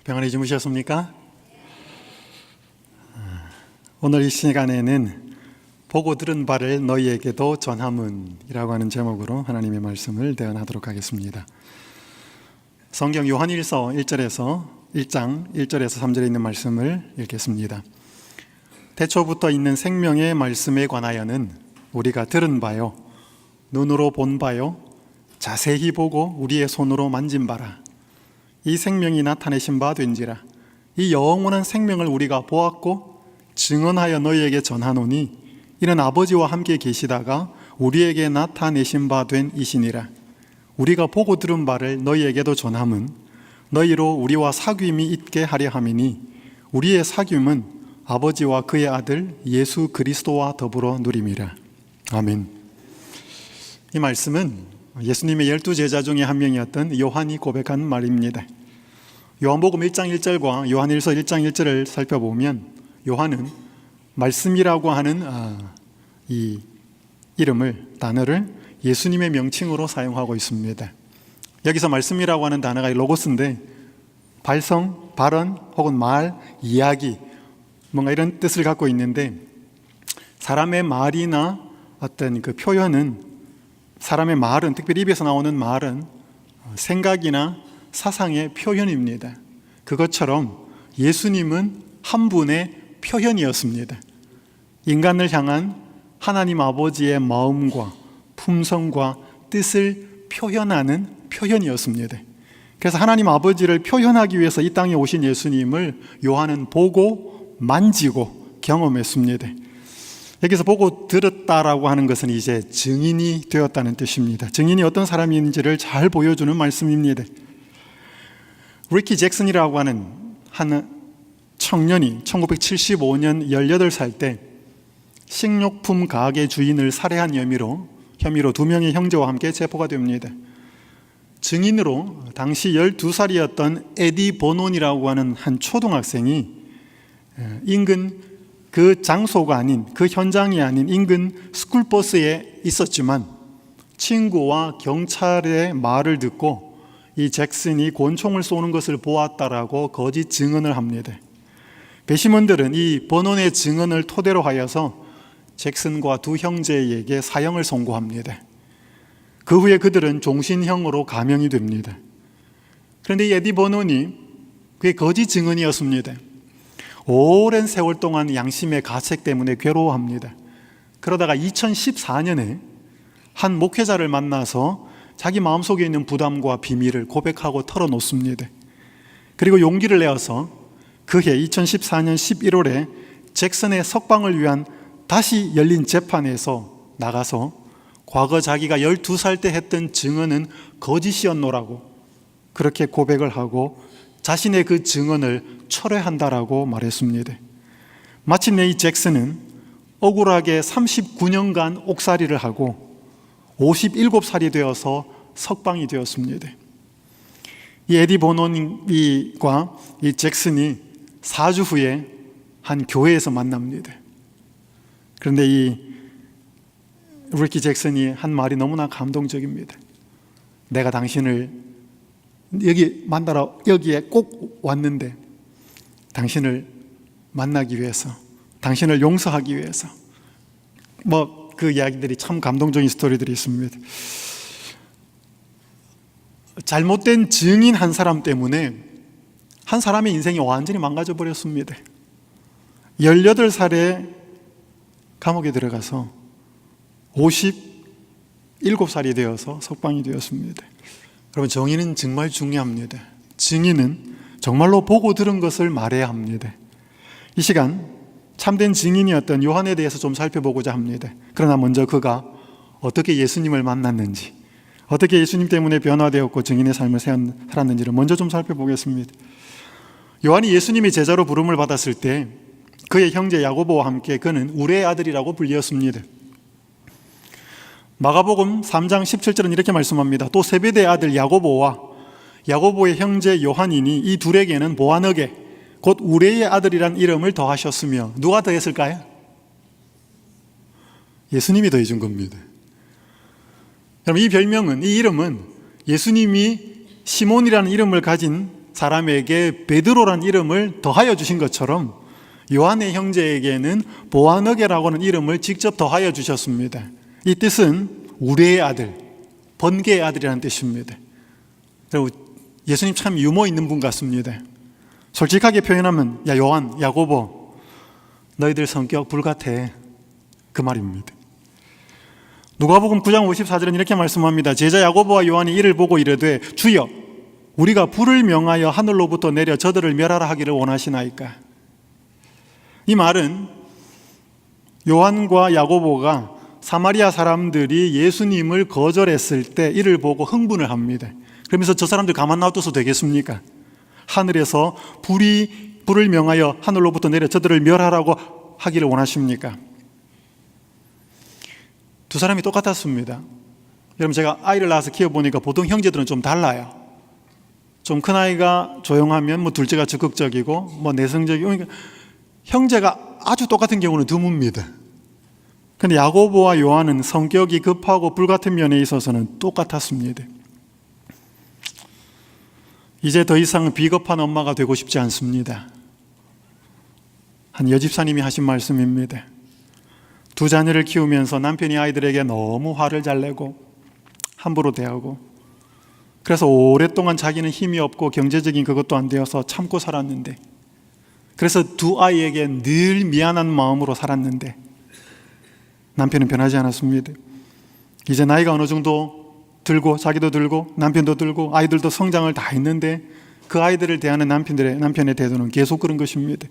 평안히 주무셨습니까? 오늘 이 시간에는 보고 들은 바를 너희에게도 전함은이라고 하는 제목으로 하나님의 말씀을 대언하도록 하겠습니다. 성경 요한일서 1장 1절에서 3절에 있는 말씀을 읽겠습니다. 태초부터 있는 생명의 말씀에 관하여는 우리가 들은 바요, 눈으로 본 바요, 자세히 보고 우리의 손으로 만진 바라. 이 생명이 나타내신 바 된지라. 이 영원한 생명을 우리가 보았고 증언하여 너희에게 전하노니 이는 아버지와 함께 계시다가 우리에게 나타내신 바 된 이시니라. 우리가 보고 들은 바를 너희에게도 전함은 너희로 우리와 사귐이 있게 하려 함이니 우리의 사귐은 아버지와 그의 아들 예수 그리스도와 더불어 누림이라. 아멘. 이 말씀은 예수님의 12제자 중에 한 명이었던 요한이 고백한 말입니다. 요한복음 1장 1절과 요한일서 1장 1절을 살펴보면 요한은 말씀이라고 하는 이 단어를 예수님의 명칭으로 사용하고 있습니다. 여기서 말씀이라고 하는 단어가 로고스인데 발성, 발언 혹은 말, 이야기 뭔가 이런 뜻을 갖고 있는데 사람의 말이나 어떤 그 표현은 사람의 말은, 특별히 입에서 나오는 말은 생각이나 사상의 표현입니다. 그것처럼 예수님은 한 분의 표현이었습니다. 인간을 향한 하나님 아버지의 마음과 품성과 뜻을 표현하는 표현이었습니다. 그래서 하나님 아버지를 표현하기 위해서 이 땅에 오신 예수님을 요한은 보고 만지고 경험했습니다. 여기서 보고 들었다라고 하는 것은 이제 증인이 되었다는 뜻입니다. 증인이 어떤 사람인지를 잘 보여주는 말씀입니다. 리키 잭슨이라고 하는 한 청년이 1975년 18살 때 식료품 가게 주인을 살해한 혐의로 2명의 형제와 함께 체포가 됩니다. 증인으로 당시 12살이었던 에디 버논이라고 하는 한 초등학생이 인근 그 장소가 아닌, 그 현장이 아닌 인근 스쿨버스에 있었지만 친구와 경찰의 말을 듣고 이 잭슨이 권총을 쏘는 것을 보았다라고 거짓 증언을 합니다. 배심원들은 이 버논의 증언을 토대로 하여서 잭슨과 두 형제에게 사형을 선고합니다. 그 후에 그들은 종신형으로 감형이 됩니다. 그런데 이 에디 버논이 그게 거짓 증언이었습니다. 오랜 세월 동안 양심의 가책 때문에 괴로워합니다. 그러다가 2014년에 한 목회자를 만나서 자기 마음속에 있는 부담과 비밀을 고백하고 털어놓습니다. 그리고 용기를 내어서 그해 2014년 11월에 잭슨의 석방을 위한 다시 열린 재판에서 나가서 과거 자기가 12살 때 했던 증언은 거짓이었노라고 그렇게 고백을 하고 자신의 그 증언을 철회한다라고 말했습니다. 마침내 이 잭슨은 억울하게 39년간 옥살이를 하고 57살이 되어서 석방이 되었습니다. 이 에디 버논과 이 잭슨이 4주 후에 한 교회에서 만납니다. 그런데 이 리키 잭슨이 한 말이 너무나 감동적입니다. 내가 당신을 여기에 꼭 왔는데 당신을 만나기 위해서, 당신을 용서하기 위해서 그 이야기들이 참 감동적인 스토리들이 있습니다. 잘못된 증인 한 사람 때문에 한 사람의 인생이 완전히 망가져 버렸습니다. 18살에 감옥에 들어가서 57살이 되어서 석방이 되었습니다. 여러분, 정의는 정말 중요합니다. 증인은 정말로 보고 들은 것을 말해야 합니다. 이 시간 참된 증인이었던 요한에 대해서 좀 살펴보고자 합니다. 그러나 먼저 그가 어떻게 예수님을 만났는지, 어떻게 예수님 때문에 변화되었고 증인의 삶을 살았는지를 먼저 좀 살펴보겠습니다. 요한이 예수님의 제자로 부름을 받았을 때 그의 형제 야고보와 함께 그는 우레의 아들이라고 불리었습니다. 마가복음 3장 17절은 이렇게 말씀합니다. 또 세베대의 아들 야고보와 야고보의 형제 요한이니 이 둘에게는 보아너게 곧 우레의 아들이란 이름을 더하셨으며, 누가 더했을까요? 예수님이 더해준 겁니다. 여러분, 이 별명은, 이 이름은 예수님이 시몬이라는 이름을 가진 사람에게 베드로란 이름을 더하여 주신 것처럼 요한의 형제에게는 보아너게라고 하는 이름을 직접 더하여 주셨습니다. 이 뜻은 우레의 아들, 번개의 아들이라는 뜻입니다. 그리고 예수님 참 유머 있는 분 같습니다. 솔직하게 표현하면 야 요한, 야고보 너희들 성격 불같아 그 말입니다. 누가복음 9장 54절은 이렇게 말씀합니다. 제자 야고보와 요한이 이를 보고 이르되 주여 우리가 불을 명하여 하늘로부터 내려 저들을 멸하라 하기를 원하시나이까. 이 말은 요한과 야고보가 사마리아 사람들이 예수님을 거절했을 때 이를 보고 흥분을 합니다. 그러면서 저 사람들 가만 놔둬서 되겠습니까? 하늘에서 불을 명하여 하늘로부터 내려 저들을 멸하라고 하기를 원하십니까? 두 사람이 똑같았습니다. 여러분 제가 아이를 낳아서 키워보니까 보통 형제들은 좀 달라요. 좀 큰 아이가 조용하면 둘째가 적극적이고 내성적이고, 그러니까 형제가 아주 똑같은 경우는 드뭅니다. 그런데 야고보와 요한은 성격이 급하고 불같은 면에 있어서는 똑같았습니다. 이제 더 이상 비겁한 엄마가 되고 싶지 않습니다. 한 여집사님이 하신 말씀입니다. 두 자녀를 키우면서 남편이 아이들에게 너무 화를 잘 내고 함부로 대하고, 그래서 오랫동안 자기는 힘이 없고 경제적인 그것도 안 되어서 참고 살았는데, 그래서 두 아이에게 늘 미안한 마음으로 살았는데 남편은 변하지 않았습니다. 이제 나이가 어느 정도 들고 자기도 들고 남편도 들고 아이들도 성장을 다 했는데 그 아이들을 대하는 남편의 태도는 계속 그런 것입니다.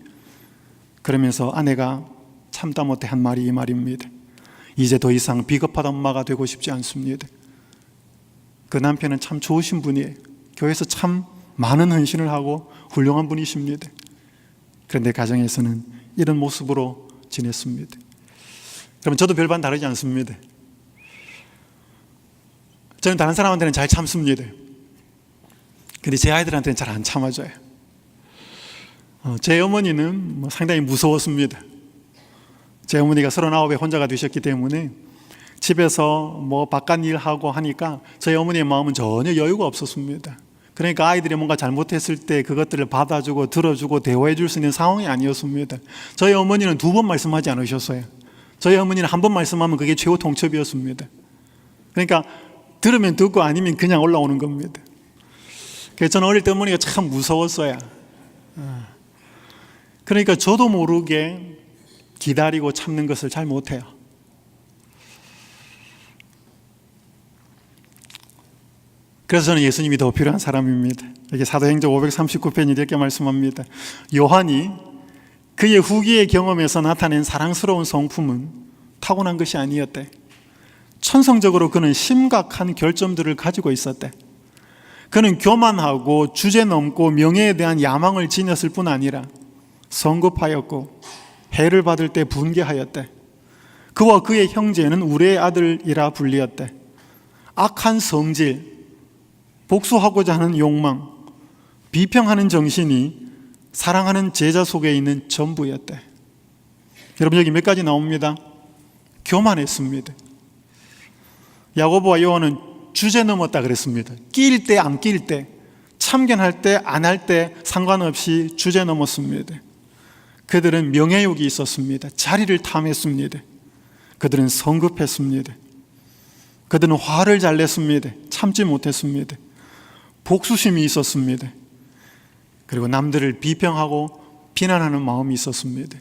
그러면서 아내가 참다 못해 한 말이 이 말입니다. 이제 더 이상 비겁한 엄마가 되고 싶지 않습니다. 그 남편은 참 좋으신 분이에요. 교회에서 참 많은 헌신을 하고 훌륭한 분이십니다. 그런데 가정에서는 이런 모습으로 지냈습니다. 그러면 저도 별반 다르지 않습니다. 저는 다른 사람한테는 잘 참습니다. 근데 제 아이들한테는 잘 안 참아줘요. 제 어머니는 상당히 무서웠습니다. 제 어머니가 39에 혼자가 되셨기 때문에 집에서 바깥 일하고 하니까 저희 어머니의 마음은 전혀 여유가 없었습니다. 그러니까 아이들이 뭔가 잘못했을 때 그것들을 받아주고 들어주고 대화해 줄 수 있는 상황이 아니었습니다. 저희 어머니는 2번 말씀하지 않으셨어요. 저희 어머니는 1번 말씀하면 그게 최고 통첩이었습니다. 그러니까 들으면 듣고 아니면 그냥 올라오는 겁니다. 그래서 저는 어릴 때 어머니가 참 무서웠어요. 그러니까 저도 모르게 기다리고 참는 것을 잘 못해요. 그래서 저는 예수님이 더 필요한 사람입니다. 여기 사도행전 539편이 이렇게 말씀합니다. 요한이 그의 후기의 경험에서 나타낸 사랑스러운 성품은 타고난 것이 아니었대. 천성적으로 그는 심각한 결점들을 가지고 있었대. 그는 교만하고 주제넘고 명예에 대한 야망을 지녔을 뿐 아니라 성급하였고 해를 받을 때 분개하였대. 그와 그의 형제는 우레의 아들이라 불리었대. 악한 성질, 복수하고자 하는 욕망, 비평하는 정신이 사랑하는 제자 속에 있는 전부였대. 여러분 여기 몇 가지 나옵니다. 교만했습니다. 야고보와 요한은 주제 넘었다 그랬습니다. 끼일 때 안 끼일 때, 참견할 때 안 할 때 상관없이 주제 넘었습니다. 그들은 명예욕이 있었습니다. 자리를 탐했습니다. 그들은 성급했습니다. 그들은 화를 잘 냈습니다. 참지 못했습니다. 복수심이 있었습니다. 그리고 남들을 비평하고 비난하는 마음이 있었습니다.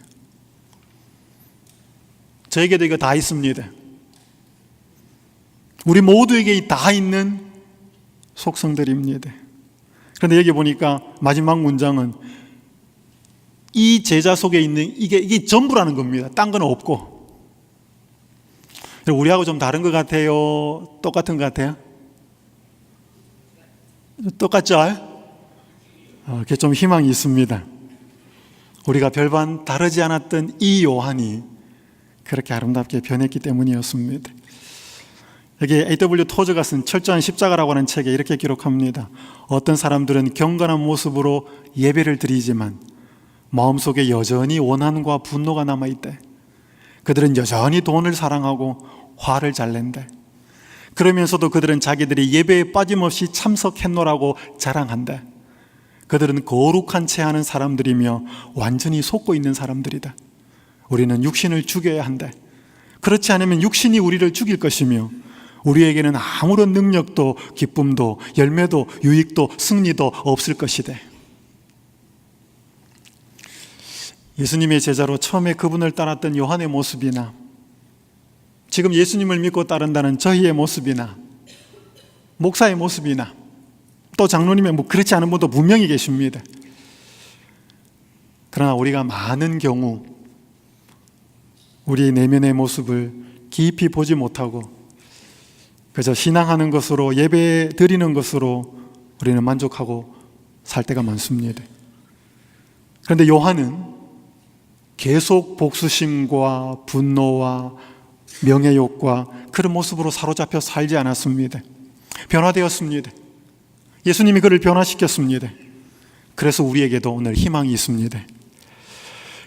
저에게도 이거 다 있습니다. 우리 모두에게 다 있는 속성들입니다. 그런데 여기 보니까 마지막 문장은 이 제자 속에 있는 이게 전부라는 겁니다. 딴 건 없고. 우리하고 좀 다른 것 같아요? 똑같은 것 같아요? 똑같죠? 그게 좀 희망이 있습니다. 우리가 별반 다르지 않았던 이 요한이 그렇게 아름답게 변했기 때문이었습니다. 여기 A.W. 토저가 쓴 철저한 십자가라고 하는 책에 이렇게 기록합니다. 어떤 사람들은 경건한 모습으로 예배를 드리지만 마음속에 여전히 원한과 분노가 남아있대. 그들은 여전히 돈을 사랑하고 화를 잘 낸대. 그러면서도 그들은 자기들이 예배에 빠짐없이 참석했노라고 자랑한대. 그들은 거룩한 채 하는 사람들이며 완전히 속고 있는 사람들이다. 우리는 육신을 죽여야 한다. 그렇지 않으면 육신이 우리를 죽일 것이며 우리에게는 아무런 능력도 기쁨도 열매도 유익도 승리도 없을 것이다. 예수님의 제자로 처음에 그분을 따랐던 요한의 모습이나 지금 예수님을 믿고 따른다는 저희의 모습이나 목사의 모습이나 또 장로님의 그렇지 않은 분도 분명히 계십니다. 그러나 우리가 많은 경우 우리 내면의 모습을 깊이 보지 못하고 그저 신앙하는 것으로 예배 드리는 것으로 우리는 만족하고 살 때가 많습니다. 그런데 요한은 계속 복수심과 분노와 명예욕과 그런 모습으로 사로잡혀 살지 않았습니다. 변화되었습니다. 예수님이 그를 변화시켰습니다. 그래서 우리에게도 오늘 희망이 있습니다.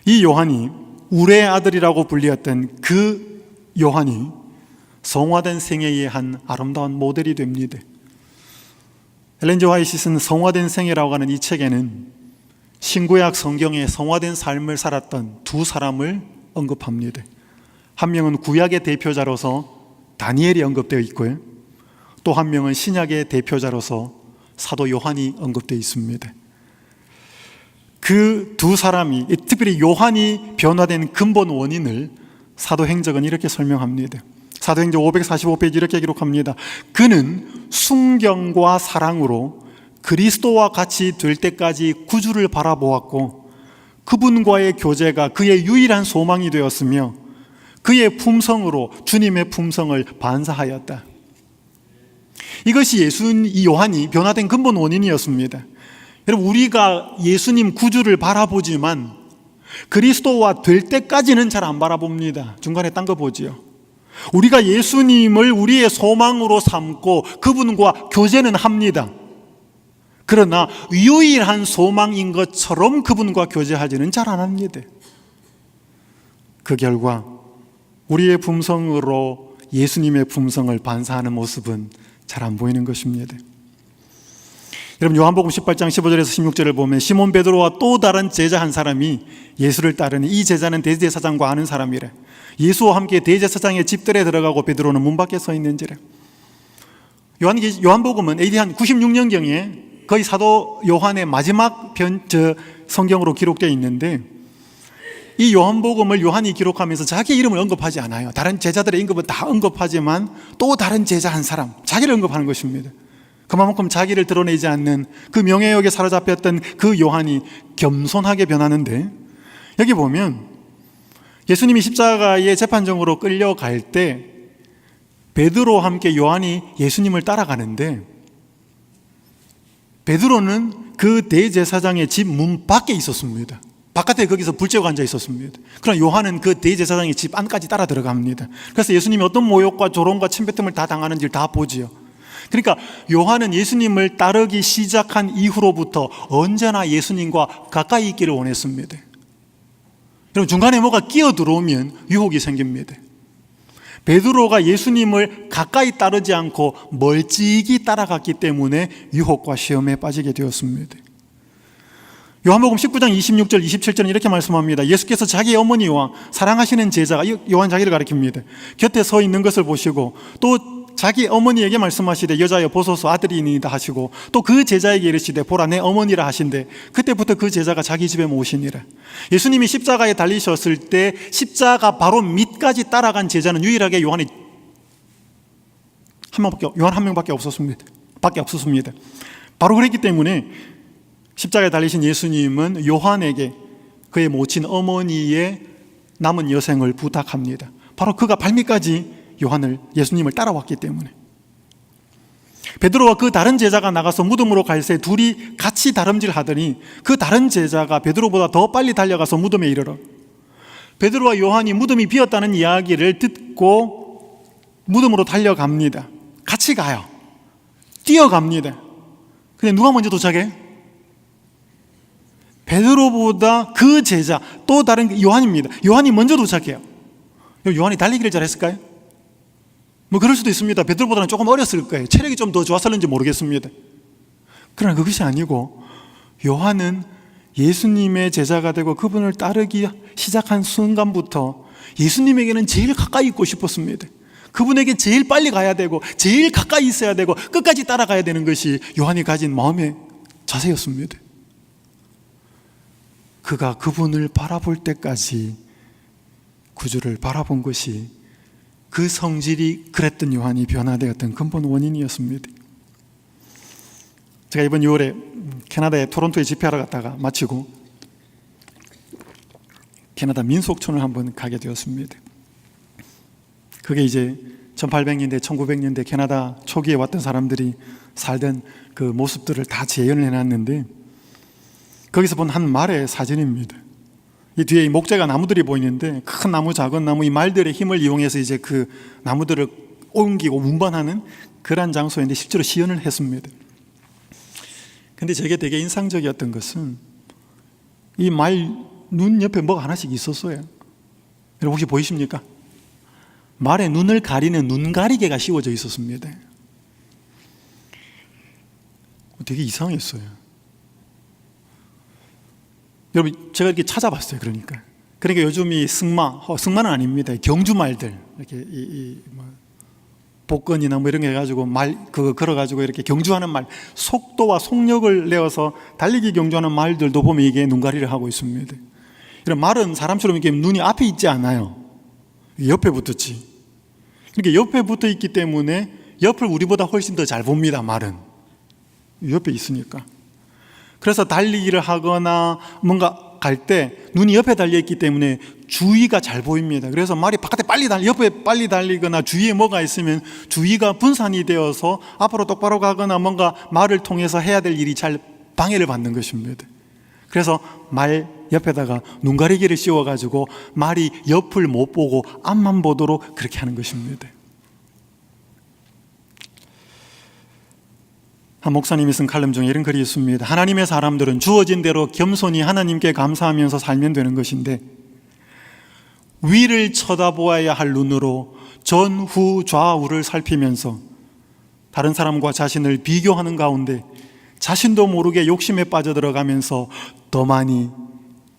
이 요한이 우레의 아들이라고 불리었던 그 요한이 성화된 생애의 한 아름다운 모델이 됩니다. 엘렌 G. 화이트가 쓴 성화된 생애라고 하는 이 책에는 신구약 성경에 성화된 삶을 살았던 두 사람을 언급합니다. 한 명은 구약의 대표자로서 다니엘이 언급되어 있고요, 또 한 명은 신약의 대표자로서 사도 요한이 언급되어 있습니다. 그 두 사람이, 특별히 요한이 변화된 근본 원인을 사도행적은 이렇게 설명합니다. 사도행적 545페이지 이렇게 기록합니다. 그는 순경과 사랑으로 그리스도와 같이 될 때까지 구주를 바라보았고 그분과의 교제가 그의 유일한 소망이 되었으며 그의 품성으로 주님의 품성을 반사하였다. 이것이 이 요한이 변화된 근본 원인이었습니다. 여러분, 우리가 예수님 구주를 바라보지만 그리스도와 될 때까지는 잘 안 바라봅니다. 중간에 딴 거 보지요. 우리가 예수님을 우리의 소망으로 삼고 그분과 교제는 합니다. 그러나 유일한 소망인 것처럼 그분과 교제하지는 잘 안 합니다. 그 결과 우리의 품성으로 예수님의 품성을 반사하는 모습은 잘 안 보이는 것입니다. 여러분, 요한복음 18장 15절에서 16절을 보면 시몬 베드로와 또 다른 제자 한 사람이 예수를 따르니 이 제자는 대제사장과 아는 사람이래. 예수와 함께 대제사장의 집들에 들어가고 베드로는 문 밖에 서 있는지래. 요한복음은 AD 한 96년경에 거의 사도 요한의 마지막 성경으로 기록되어 있는데, 이 요한복음을 요한이 기록하면서 자기 이름을 언급하지 않아요. 다른 제자들의 이름은 다 언급하지만 또 다른 제자 한 사람, 자기를 언급하는 것입니다. 그만큼 자기를 드러내지 않는 그 명예욕에 사로잡혔던 그 요한이 겸손하게 변하는데, 여기 보면 예수님이 십자가의 재판정으로 끌려갈 때 베드로와 함께 요한이 예수님을 따라가는데, 베드로는 그 대제사장의 집 문 밖에 있었습니다. 바깥에 거기서 불 쬐고 앉아 있었습니다. 그러나 요한은 그 대제사장의 집 안까지 따라 들어갑니다. 그래서 예수님이 어떤 모욕과 조롱과 침뱉음을 다 당하는지를 다 보지요. 그러니까 요한은 예수님을 따르기 시작한 이후로부터 언제나 예수님과 가까이 있기를 원했습니다. 여러분, 중간에 뭐가 끼어 들어오면 유혹이 생깁니다. 베드로가 예수님을 가까이 따르지 않고 멀찍이 따라갔기 때문에 유혹과 시험에 빠지게 되었습니다. 요한복음 19장 26절 27절은 이렇게 말씀합니다. 예수께서 자기 어머니와 사랑하시는 제자가, 요한 자기를 가리킵니다, 곁에 서 있는 것을 보시고 또 자기 어머니에게 말씀하시되 여자여 보소서 아들이니이다 하시고 또 그 제자에게 이르시되 보라 내 어머니라 하신대 그때부터 그 제자가 자기 집에 모으시니라. 예수님이 십자가에 달리셨을 때 십자가 바로 밑까지 따라간 제자는 유일하게 요한 한 명밖에 없었습니다. 바로 그랬기 때문에 십자가에 달리신 예수님은 요한에게 그의 모친 어머니의 남은 여생을 부탁합니다. 바로 그가 발밑까지 예수님을 따라왔기 때문에. 베드로와 그 다른 제자가 나가서 무덤으로 갈 새 둘이 같이 다름질 하더니 그 다른 제자가 베드로보다 더 빨리 달려가서 무덤에 이르러 베드로와 요한이 무덤이 비었다는 이야기를 듣고 무덤으로 달려갑니다. 같이 가요. 뛰어갑니다. 근데 누가 먼저 도착해? 베드로보다 그 제자, 또 다른 요한입니다. 요한이 먼저 도착해요. 요한이 달리기를 잘했을까요? 그럴 수도 있습니다. 베드로보다는 조금 어렸을 거예요. 체력이 좀 더 좋았을는지 모르겠습니다. 그러나 그것이 아니고 요한은 예수님의 제자가 되고 그분을 따르기 시작한 순간부터 예수님에게는 제일 가까이 있고 싶었습니다. 그분에게 제일 빨리 가야 되고 제일 가까이 있어야 되고 끝까지 따라가야 되는 것이 요한이 가진 마음의 자세였습니다. 그가 그분을 바라볼 때까지 구주를 바라본 것이 그 성질이 그랬던 요한이 변화되었던 근본 원인이었습니다. 제가 이번 6월에 캐나다의 토론토에 집회하러 갔다가 마치고 캐나다 민속촌을 한번 가게 되었습니다. 그게 이제 1800년대, 1900년대 캐나다 초기에 왔던 사람들이 살던 그 모습들을 다 재현을 해놨는데 거기서 본 한 말의 사진입니다. 이 뒤에 이 목재가 나무들이 보이는데 큰 나무, 작은 나무, 이 말들의 힘을 이용해서 이제 그 나무들을 옮기고 운반하는 그런 장소인데 실제로 시연을 했습니다. 근데 저게 되게 인상적이었던 것은 이 말 눈 옆에 뭐가 하나씩 있었어요. 여러분 혹시 보이십니까? 말의 눈을 가리는 눈가리개가 씌워져 있었습니다. 되게 이상했어요. 여러분 제가 이렇게 찾아봤어요. 그러니까 요즘 이 승마는 아닙니다. 경주말들 이렇게 복근이나 뭐 이런 게 해가지고 그거 걸어가지고 이렇게 경주하는 말, 속도와 속력을 내어서 달리기 경주하는 말들도 보면 이게 눈가리를 하고 있습니다. 이런 말은 사람처럼 이렇게 눈이 앞에 있지 않아요. 옆에 붙었지. 그러니까 옆에 붙어 있기 때문에 옆을 우리보다 훨씬 더 잘 봅니다. 말은 옆에 있으니까. 그래서 달리기를 하거나 뭔가 갈 때 눈이 옆에 달려있기 때문에 주위가 잘 보입니다. 그래서 말이 바깥에 옆에 빨리 달리거나 주위에 뭐가 있으면 주위가 분산이 되어서 앞으로 똑바로 가거나 뭔가 말을 통해서 해야 될 일이 잘 방해를 받는 것입니다. 그래서 말 옆에다가 눈가리개를 씌워가지고 말이 옆을 못 보고 앞만 보도록 그렇게 하는 것입니다. 한 목사님이 쓴 칼럼 중에 이런 글이 있습니다. 하나님의 사람들은 주어진 대로 겸손히 하나님께 감사하면서 살면 되는 것인데 위를 쳐다보아야 할 눈으로 전후 좌우를 살피면서 다른 사람과 자신을 비교하는 가운데 자신도 모르게 욕심에 빠져들어가면서 더 많이,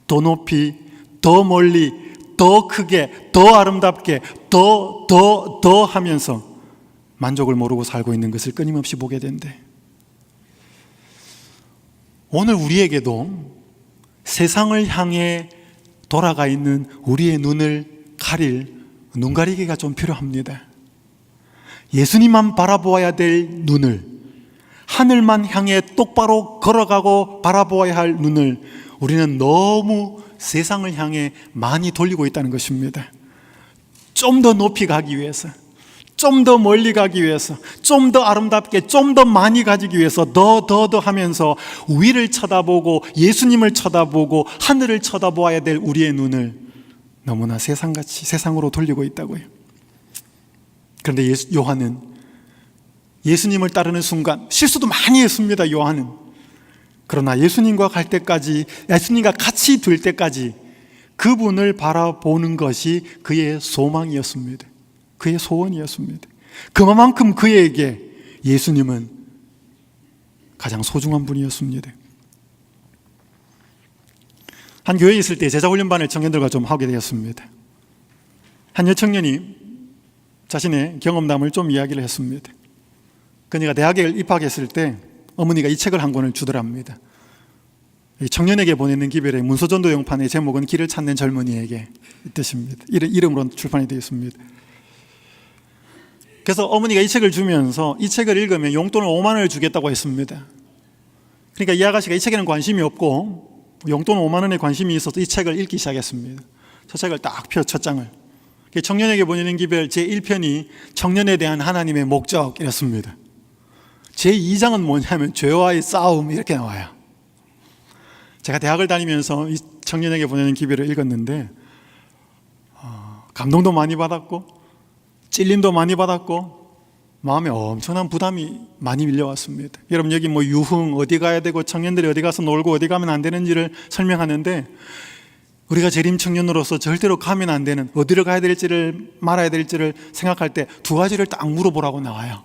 더 높이, 더 멀리, 더 크게, 더 아름답게, 더 하면서 만족을 모르고 살고 있는 것을 끊임없이 보게 된대. 오늘 우리에게도 세상을 향해 돌아가 있는 우리의 눈을 가릴 눈가리개가 좀 필요합니다. 예수님만 바라보아야 될 눈을, 하늘만 향해 똑바로 걸어가고 바라보아야 할 눈을 우리는 너무 세상을 향해 많이 돌리고 있다는 것입니다. 좀 더 높이 가기 위해서, 좀 더 멀리 가기 위해서, 좀 더 아름답게, 좀 더 많이 가지기 위해서 더 하면서 위를 쳐다보고 예수님을 쳐다보고 하늘을 쳐다보아야 될 우리의 눈을 너무나 세상으로 돌리고 있다고요. 그런데 요한은 예수님을 따르는 순간 실수도 많이 했습니다. 요한은. 그러나 예수님과 갈 때까지, 예수님과 같이 될 때까지 그분을 바라보는 것이 그의 소망이었습니다. 그의 소원이었습니다. 그만큼 그에게 예수님은 가장 소중한 분이었습니다. 한 교회에 있을 때 제자훈련반을 청년들과 좀 하게 되었습니다. 한 여청년이 자신의 경험담을 좀 이야기를 했습니다. 그녀가 대학에 입학했을 때 어머니가 이 책을 한 권을 주더랍니다. 청년에게 보내는 기별의 문서전도 용판의 제목은 길을 찾는 젊은이에게 이 뜻입니다. 이름으로 출판이 되어 있습니다. 그래서 어머니가 이 책을 주면서 이 책을 읽으면 용돈을 5만 원을 주겠다고 했습니다. 그러니까 이 아가씨가 이 책에는 관심이 없고 용돈 5만 원에 관심이 있어서 이 책을 읽기 시작했습니다. 저 책을 딱 펴, 첫 장을. 청년에게 보내는 기별 제1편이 청년에 대한 하나님의 목적이었습니다. 제2장은 뭐냐면 죄와의 싸움 이렇게 나와요. 제가 대학을 다니면서 이 청년에게 보내는 기별을 읽었는데 감동도 많이 받았고 찔림도 많이 받았고 마음에 엄청난 부담이 많이 밀려왔습니다. 여러분 여기 뭐 유흥 어디 가야 되고 청년들이 어디 가서 놀고 어디 가면 안 되는지를 설명하는데 우리가 재림 청년으로서 절대로 가면 안 되는, 어디를 가야 될지를 말아야 될지를 생각할 때 두 가지를 딱 물어보라고 나와요.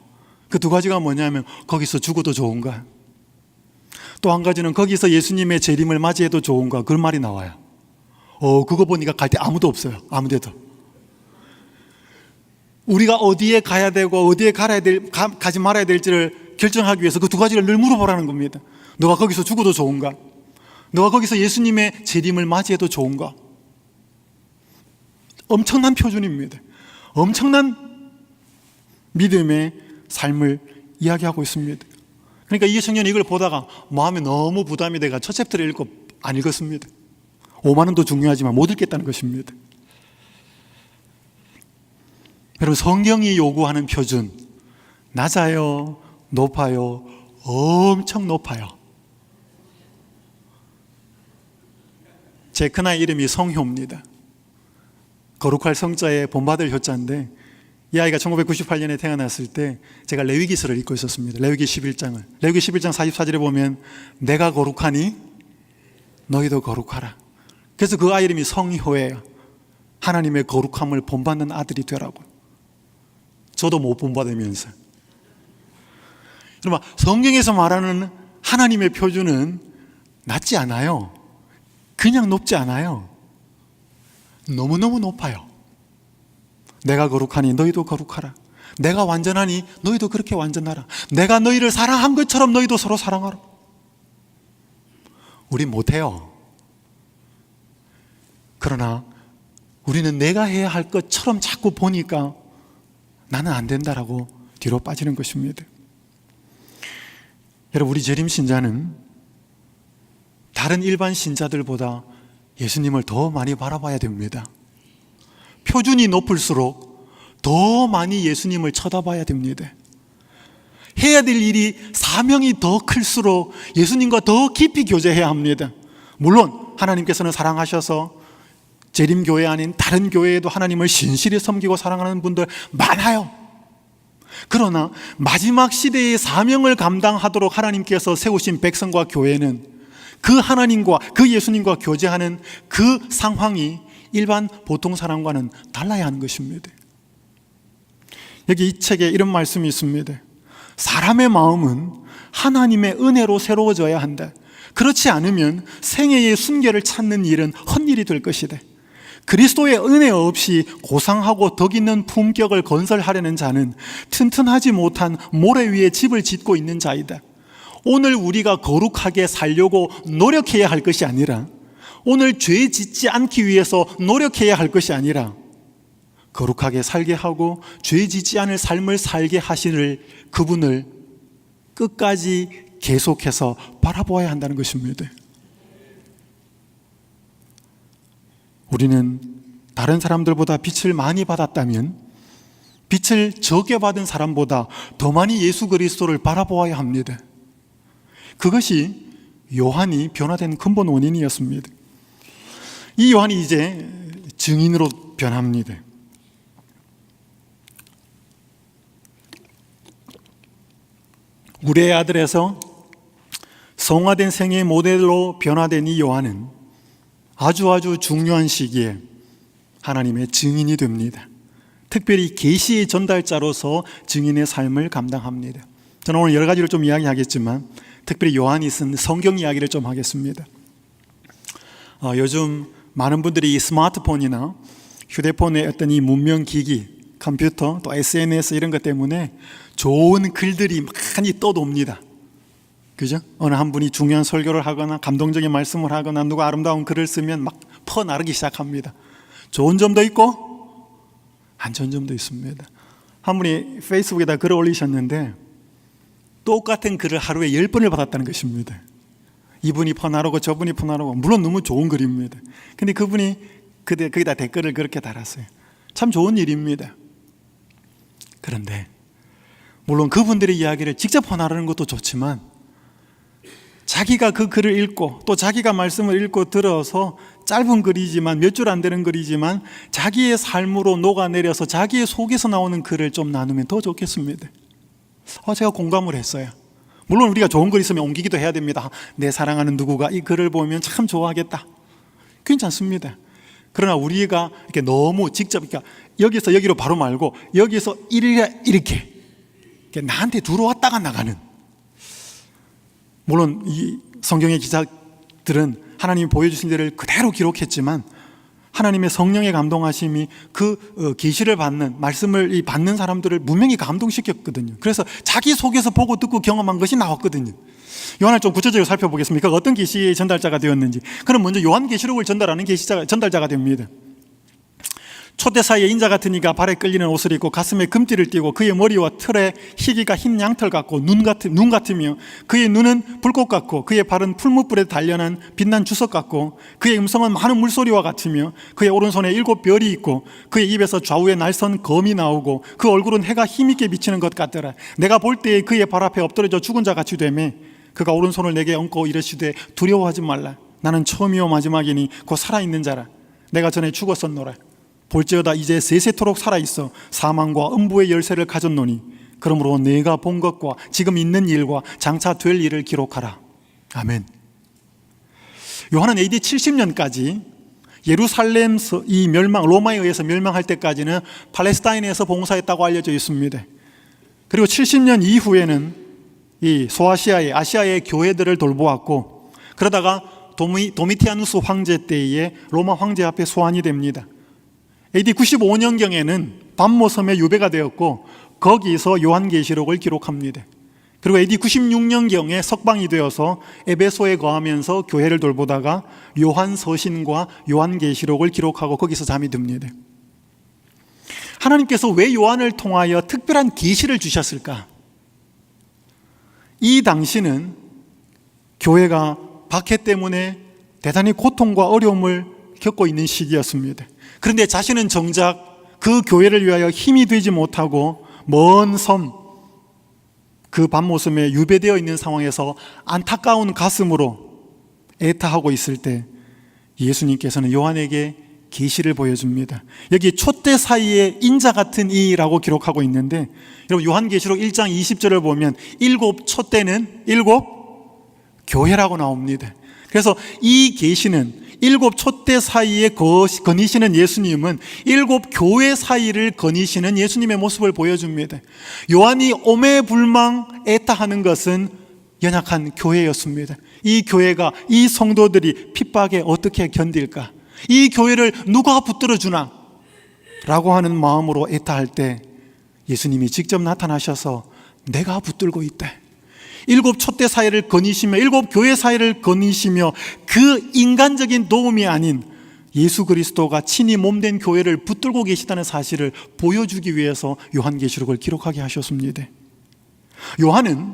그 두 가지가 뭐냐면 거기서 죽어도 좋은가, 또 한 가지는 거기서 예수님의 재림을 맞이해도 좋은가? 그런 말이 나와요. 그거 보니까 갈 데 아무도 없어요. 아무 데도. 우리가 어디에 가야 되고 어디에 가지 말아야 될지를 결정하기 위해서 그 두 가지를 늘 물어보라는 겁니다. 너가 거기서 죽어도 좋은가? 너가 거기서 예수님의 재림을 맞이해도 좋은가? 엄청난 표준입니다. 엄청난 믿음의 삶을 이야기하고 있습니다. 그러니까 이 청년이 이걸 보다가 마음에 너무 부담이 돼가 첫 챕터를 읽고 안 읽었습니다. 5만 원도 중요하지만 못 읽겠다는 것입니다. 여러분, 성경이 요구하는 표준, 낮아요, 높아요, 엄청 높아요. 제 큰아이 이름이 성효입니다. 거룩할 성자에 본받을 효자인데, 이 아이가 1998년에 태어났을 때 제가 레위기서를 읽고 있었습니다. 레위기 11장을. 레위기 11장 44절에 보면 내가 거룩하니 너희도 거룩하라. 그래서 그 아이 이름이 성효예요. 하나님의 거룩함을 본받는 아들이 되라고. 저도 못 본받으면서. 여러분, 성경에서 말하는 하나님의 표준은 낮지 않아요. 그냥 높지 않아요. 너무너무 높아요. 내가 거룩하니 너희도 거룩하라. 내가 완전하니 너희도 그렇게 완전하라. 내가 너희를 사랑한 것처럼 너희도 서로 사랑하라. 우린 못해요. 그러나 우리는 내가 해야 할 것처럼 자꾸 보니까 나는 안 된다라고 뒤로 빠지는 것입니다. 여러분, 우리 재림 신자는 다른 일반 신자들보다 예수님을 더 많이 바라봐야 됩니다. 표준이 높을수록 더 많이 예수님을 쳐다봐야 됩니다. 해야 될 일이, 사명이 더 클수록 예수님과 더 깊이 교제해야 합니다. 물론 하나님께서는 사랑하셔서 재림교회 아닌 다른 교회에도 하나님을 신실히 섬기고 사랑하는 분들 많아요. 그러나 마지막 시대의 사명을 감당하도록 하나님께서 세우신 백성과 교회는 그 하나님과 그 예수님과 교제하는 그 상황이 일반 보통 사람과는 달라야 하는 것입니다. 여기 이 책에 이런 말씀이 있습니다. 사람의 마음은 하나님의 은혜로 새로워져야 한다. 그렇지 않으면 생애의 순결을 찾는 일은 헛일이 될 것이다. 그리스도의 은혜 없이 고상하고 덕 있는 품격을 건설하려는 자는 튼튼하지 못한 모래 위에 집을 짓고 있는 자이다. 오늘 우리가 거룩하게 살려고 노력해야 할 것이 아니라, 오늘 죄 짓지 않기 위해서 노력해야 할 것이 아니라, 거룩하게 살게 하고 죄 짓지 않을 삶을 살게 하시는 그분을 끝까지 계속해서 바라보아야 한다는 것입니다. 우리는 다른 사람들보다 빛을 많이 받았다면 빛을 적게 받은 사람보다 더 많이 예수 그리스도를 바라보아야 합니다. 그것이 요한이 변화된 근본 원인이었습니다. 이 요한이 이제 증인으로 변합니다. 우리의 아들에서 성화된 생의 모델로 변화된 이 요한은 아주 중요한 시기에 하나님의 증인이 됩니다. 특별히 계시의 전달자로서 증인의 삶을 감당합니다. 저는 오늘 여러 가지를 좀 이야기하겠지만 특별히 요한이 쓴 성경 이야기를 좀 하겠습니다. 요즘 많은 분들이 이 스마트폰이나 휴대폰의 어떤 이 문명기기, 컴퓨터, 또 SNS 이런 것 때문에 좋은 글들이 많이 떠돕니다. 그죠? 어느 한 분이 중요한 설교를 하거나 감동적인 말씀을 하거나 누가 아름다운 글을 쓰면 막 퍼나르기 시작합니다. 좋은 점도 있고 안 좋은 점도 있습니다. 한 분이 페이스북에다 글을 올리셨는데 똑같은 글을 하루에 10번을 받았다는 것입니다. 이분이 퍼나르고 저분이 퍼나르고, 물론 너무 좋은 글입니다. 근데 그분이 거기다 댓글을 그렇게 달았어요. 참 좋은 일입니다. 그런데 물론 그분들의 이야기를 직접 퍼나르는 것도 좋지만 자기가 그 글을 읽고 또 자기가 말씀을 읽고 들어서 짧은 글이지만 몇 줄 안 되는 글이지만 자기의 삶으로 녹아내려서 자기의 속에서 나오는 글을 좀 나누면 더 좋겠습니다. 제가 공감을 했어요. 물론 우리가 좋은 글 있으면 옮기기도 해야 됩니다. 내 사랑하는 누구가 이 글을 보면 참 좋아하겠다. 괜찮습니다. 그러나 우리가 이렇게 너무 직접, 그러니까 여기서 여기로 바로 말고 여기서 이렇게 나한테 들어왔다가 나가는, 물론 이 성경의 기자들은 하나님이 보여주신 일을 그대로 기록했지만 하나님의 성령의 감동하심이 그 계시를 받는, 말씀을 받는 사람들을 분명히 감동시켰거든요. 그래서 자기 속에서 보고 듣고 경험한 것이 나왔거든요. 요한을 좀 구체적으로 살펴보겠습니다. 그가 어떤 계시의 전달자가 되었는지. 그럼 먼저 요한계시록을 전달하는 전달자가 됩니다. 촛대사이의 인자 같은 이가 발에 끌리는 옷을 입고 가슴에 금띠를 띠고 그의 머리와 털에 희기가 흰 양털 같고 눈 같으며 그의 눈은 불꽃 같고 그의 발은 풀무불에 단련한 빛난 주석 같고 그의 음성은 많은 물소리와 같으며 그의 오른손에 7 별이 있고 그의 입에서 좌우에 날선 검이 나오고 그 얼굴은 해가 힘있게 비치는 것 같더라. 내가 볼 때에 그의 발 앞에 엎드려져 죽은 자 같이 되매 그가 오른손을 내게 얹고 이르시되 두려워하지 말라. 나는 처음이요 마지막이니 곧 살아있는 자라. 내가 전에 죽었었노라. 볼지어다 이제 세세토록 살아있어 사망과 음부의 열쇠를 가졌노니 그러므로 내가 본 것과 지금 있는 일과 장차 될 일을 기록하라. 아멘. 요한은 AD 70년까지 예루살렘 이 로마에 의해서 멸망할 때까지는 팔레스타인에서 봉사했다고 알려져 있습니다. 그리고 70년 이후에는 이 아시아의 교회들을 돌보았고 그러다가 도미티아누스 황제 때에 로마 황제 앞에 소환이 됩니다. AD 95년경에는 밤모섬에 유배가 되었고 거기서 요한계시록을 기록합니다. 그리고 AD 96년경에 석방이 되어서 에베소에 거하면서 교회를 돌보다가 요한서신과 요한계시록을 기록하고 거기서 잠이 듭니다. 하나님께서 왜 요한을 통하여 특별한 계시를 주셨을까? 이 당시는 교회가 박해 때문에 대단히 고통과 어려움을 겪고 있는 시기였습니다. 그런데 자신은 정작 그 교회를 위하여 힘이 되지 못하고 먼 섬, 그 밤모섬에 유배되어 있는 상황에서 안타까운 가슴으로 애타하고 있을 때 예수님께서는 요한에게 계시를 보여줍니다. 여기 촛대 사이에 인자 같은 이라고 기록하고 있는데 여러분 요한계시록 1장 20절을 보면 7 촛대는 7 교회라고 나옵니다. 그래서 이 계시는 7 촛대 사이에 거니시는 예수님은 7 교회 사이를 거니시는 예수님의 모습을 보여줍니다. 요한이 오매불망 애타하는 것은 연약한 교회였습니다. 이 교회가, 이 성도들이 핍박에 어떻게 견딜까? 이 교회를 누가 붙들어주나? 라고 하는 마음으로 애타할 때 예수님이 직접 나타나셔서 내가 붙들고 있다. 7 촛대 사이를 거니시며 7 교회 사이를 거니시며 그 인간적인 도움이 아닌 예수 그리스도가 친히 몸된 교회를 붙들고 계시다는 사실을 보여주기 위해서 요한계시록을 기록하게 하셨습니다. 요한은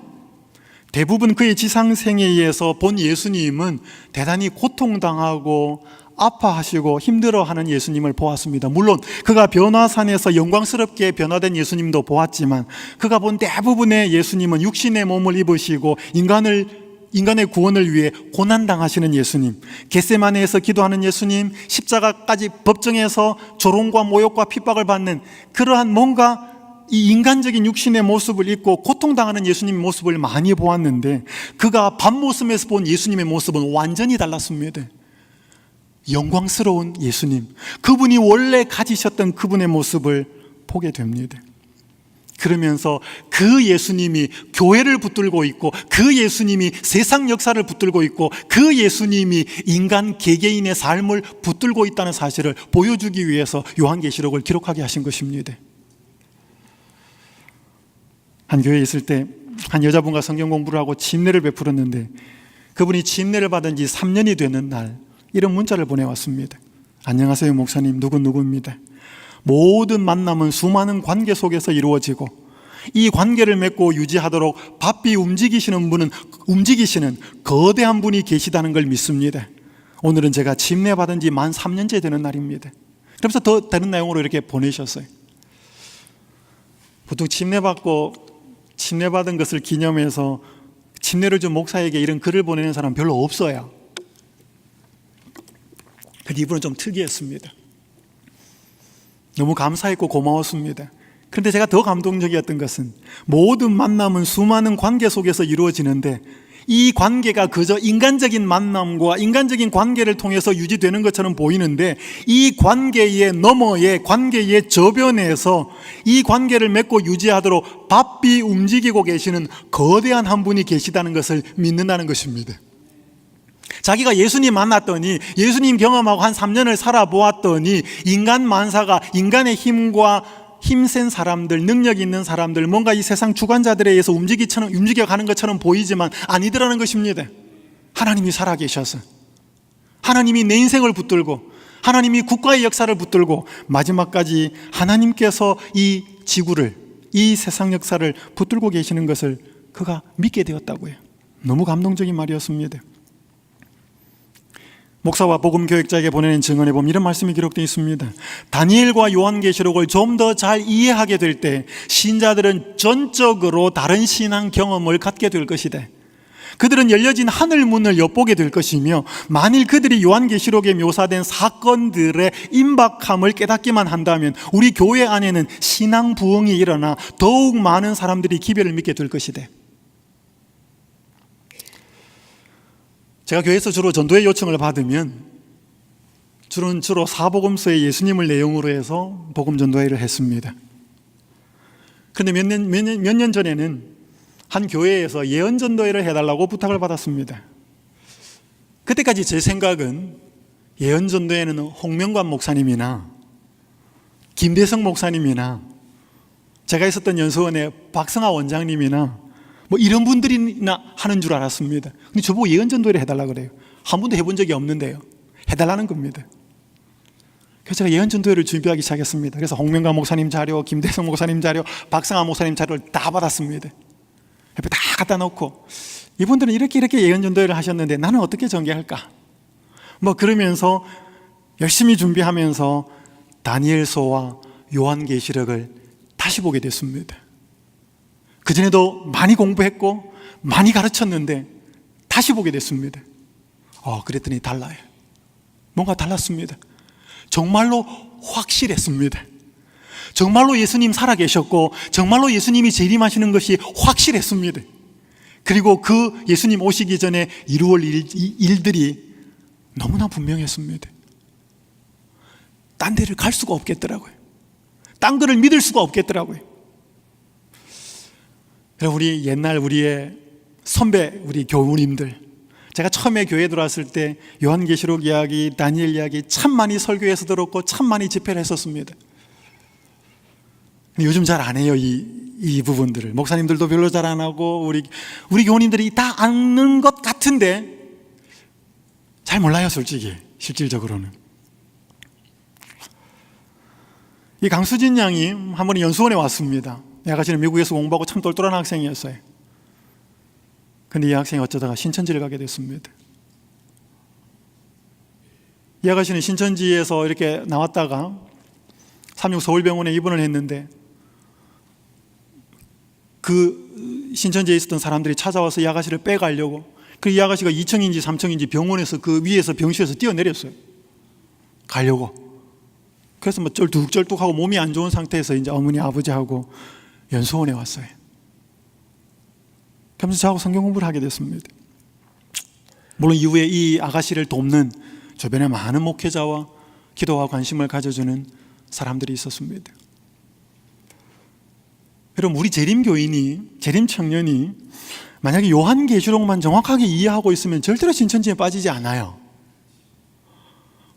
대부분 그의 지상생에 의해서 본 예수님은 대단히 고통당하고 아파하시고 힘들어하는 예수님을 보았습니다. 물론 그가 변화산에서 영광스럽게 변화된 예수님도 보았지만 그가 본 대부분의 예수님은 육신의 몸을 입으시고 인간의 구원을 위해 고난당하시는 예수님, 겟세마네에서 기도하는 예수님, 십자가까지 법정에서 조롱과 모욕과 핍박을 받는 그러한 뭔가 이 인간적인 육신의 모습을 입고 고통당하는 예수님의 모습을 많이 보았는데 그가 밤모습에서 본 예수님의 모습은 완전히 달랐습니다. 영광스러운 예수님, 그분이 원래 가지셨던 그분의 모습을 보게 됩니다. 그러면서 그 예수님이 교회를 붙들고 있고 그 예수님이 세상 역사를 붙들고 있고 그 예수님이 인간 개개인의 삶을 붙들고 있다는 사실을 보여주기 위해서 요한계시록을 기록하게 하신 것입니다. 한 교회에 있을 때 한 여자분과 성경 공부를 하고 침례를 베풀었는데 그분이 침례를 받은 지 3년이 되는 날 이런 문자를 보내왔습니다. 안녕하세요 목사님, 누구입니다. 모든 만남은 수많은 관계 속에서 이루어지고 이 관계를 맺고 유지하도록 바삐 움직이시는 거대한 분이 계시다는 걸 믿습니다. 오늘은 제가 침례받은 지 만 3년째 되는 날입니다. 그러면서 더 다른 내용으로 이렇게 보내셨어요. 보통 침례받은 것을 기념해서 침례를 준 목사에게 이런 글을 보내는 사람 별로 없어요. 근데 이분은 좀 특이했습니다. 너무 감사했고 고마웠습니다. 그런데 제가 더 감동적이었던 것은 모든 만남은 수많은 관계 속에서 이루어지는데 이 관계가 그저 인간적인 만남과 인간적인 관계를 통해서 유지되는 것처럼 보이는데 이 관계의 너머에, 관계의 저변에서 이 관계를 맺고 유지하도록 바삐 움직이고 계시는 거대한 한 분이 계시다는 것을 믿는다는 것입니다. 자기가 예수님 만났더니 예수님 경험하고 한 3년을 살아보았더니 인간 만사가 인간의 힘과 힘센 사람들, 능력 있는 사람들, 뭔가 이 세상 주관자들에 의해서 움직여가는 것처럼 보이지만 아니더라는 것입니다. 하나님이 살아계셔서, 하나님이 내 인생을 붙들고, 하나님이 국가의 역사를 붙들고 마지막까지 하나님께서 이 지구를, 이 세상 역사를 붙들고 계시는 것을 그가 믿게 되었다고요. 너무 감동적인 말이었습니다. 목사와 복음교육자에게 보내는 증언에 보면 이런 말씀이 기록되어 있습니다. 다니엘과 요한계시록을 좀 더 잘 이해하게 될 때 신자들은 전적으로 다른 신앙 경험을 갖게 될 것이다. 그들은 열려진 하늘 문을 엿보게 될 것이며, 만일 그들이 요한계시록에 묘사된 사건들의 임박함을 깨닫기만 한다면 우리 교회 안에는 신앙 부흥이 일어나 더욱 많은 사람들이 기별을 믿게 될 것이다. 제가 교회에서 주로 전도의 요청을 받으면 주로 사복음서의 예수님을 내용으로 해서 복음 전도회를 했습니다. 그런데 몇 년 전에는 한 교회에서 예언 전도회를 해달라고 부탁을 받았습니다. 그때까지 제 생각은 예언 전도회는 홍명관 목사님이나 김대성 목사님이나 제가 있었던 연수원의 박성하 원장님이나 뭐 이런 분들이나 하는 줄 알았습니다. 근데 저보고 예언 전도회를 해달라 그래요. 한 번도 해본 적이 없는데요. 해달라는 겁니다. 그래서 제가 예언 전도회를 준비하기 시작했습니다. 그래서 홍명관 목사님 자료, 김대성 목사님 자료, 박성하 목사님 자료를 다 받았습니다. 옆에 다 갖다 놓고, 이분들은 이렇게 예언 전도회를 하셨는데 나는 어떻게 전개할까? 뭐 그러면서 열심히 준비하면서 다니엘서와 요한계시록을 다시 보게 됐습니다. 그전에도 많이 공부했고 많이 가르쳤는데 다시 보게 됐습니다. 그랬더니 달라요. 뭔가 달랐습니다. 정말로 확실했습니다. 정말로 예수님 살아계셨고 정말로 예수님이 재림하시는 것이 확실했습니다. 그리고 그 예수님 오시기 전에 이루어질 일들이 너무나 분명했습니다. 딴 데를 갈 수가 없겠더라고요. 딴 거를 믿을 수가 없겠더라고요. 우리 옛날 우리의 선배, 우리 교우님들, 제가 처음에 교회에 들어왔을 때 요한계시록 이야기, 다니엘 이야기 참 많이 설교에서 들었고 참 많이 집회를 했었습니다. 근데 요즘 잘 안 해요. 이 부분들을 목사님들도 별로 잘 안 하고 우리 교우님들이 다 아는 것 같은데 잘 몰라요. 솔직히 실질적으로는. 이 강수진 양이 한 번에 연수원에 왔습니다. 이 아가씨는 미국에서 공부하고 참 똘똘한 학생이었어요. 근데 이 학생이 어쩌다가 신천지를 가게 됐습니다. 이 아가씨는 신천지에서 이렇게 나왔다가 삼육 서울병원에 입원을 했는데 그 신천지에 있었던 사람들이 찾아와서 이 아가씨를 빼가려고, 그 이 아가씨가 2층인지 3층인지 병원에서 그 위에서 병실에서 뛰어내렸어요. 가려고. 그래서 뭐 쩔뚝쩔뚝하고 몸이 안 좋은 상태에서 이제 어머니 아버지하고 연수원에 왔어요. 그러면서 저하고 성경 공부를 하게 됐습니다. 물론 이후에 이 아가씨를 돕는 주변에 많은 목회자와 기도와 관심을 가져주는 사람들이 있었습니다. 여러분, 우리 재림교인이, 재림청년이 만약에 요한계시록만 정확하게 이해하고 있으면 절대로 신천지에 빠지지 않아요.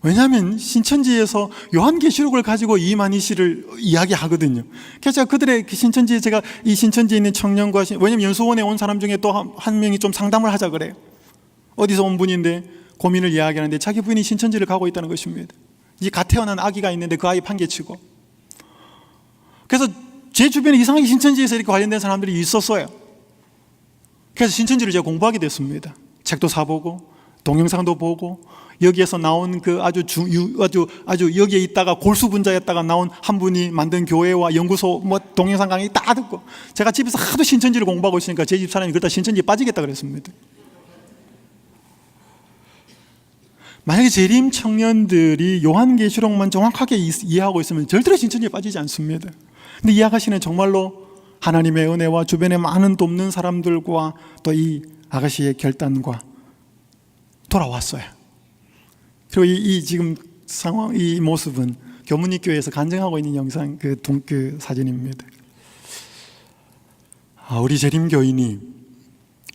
왜냐하면 신천지에서 요한계시록을 가지고 이만희 씨를 이야기하거든요. 그래서 제가 그들의 신천지에 제가 이 신천지에 있는 청년과 왜냐하면 연수원에 온 사람 중에 또 한 명이 좀 상담을 하자 그래요. 어디서 온 분인데 고민을 이야기하는데 자기 부인이 신천지를 가고 있다는 것입니다. 이제 갓 태어난 아기가 있는데 그 아이 판개치고. 그래서 제 주변에 이상하게 신천지에서 이렇게 관련된 사람들이 있었어요. 그래서 신천지를 제가 공부하게 됐습니다. 책도 사보고 동영상도 보고 여기에서 나온 그 아주 여기에 있다가 골수 분자였다가 나온 한 분이 만든 교회와 연구소 뭐 동영상 강의 다 듣고, 제가 집에서 하도 신천지를 공부하고 있으니까 제 집사람이 그러다 신천지에 빠지겠다 그랬습니다. 만약에 재림 청년들이 요한계시록만 정확하게 이해하고 있으면 절대로 신천지에 빠지지 않습니다. 근데 이 아가씨는 정말로 하나님의 은혜와 주변에 많은 돕는 사람들과 또 이 아가씨의 결단과 돌아왔어요. 그리고 이 지금 상황, 이 모습은 교문익교회에서 간증하고 있는 영상, 그 사진입니다. 우리 재림교인이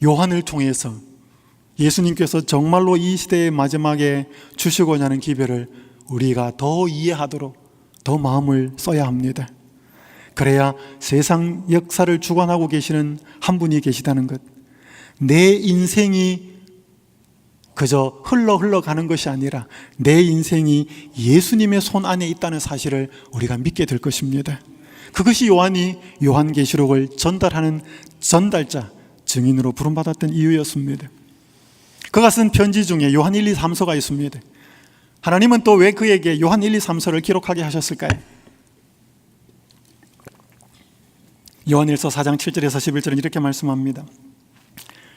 요한을 통해서 예수님께서 정말로 이 시대의 마지막에 주시고자 하는 기별을 우리가 더 이해하도록 더 마음을 써야 합니다. 그래야 세상 역사를 주관하고 계시는 한 분이 계시다는 것, 내 인생이 그저 흘러가는 것이 아니라 내 인생이 예수님의 손 안에 있다는 사실을 우리가 믿게 될 것입니다. 그것이 요한이 요한계시록을 전달하는 전달자, 증인으로 부름받았던 이유였습니다. 그가 쓴 편지 중에 요한 1, 2, 3서가 있습니다. 하나님은 또 왜 그에게 요한 1, 2, 3서를 기록하게 하셨을까요? 요한일서 4장 7절에서 11절은 이렇게 말씀합니다.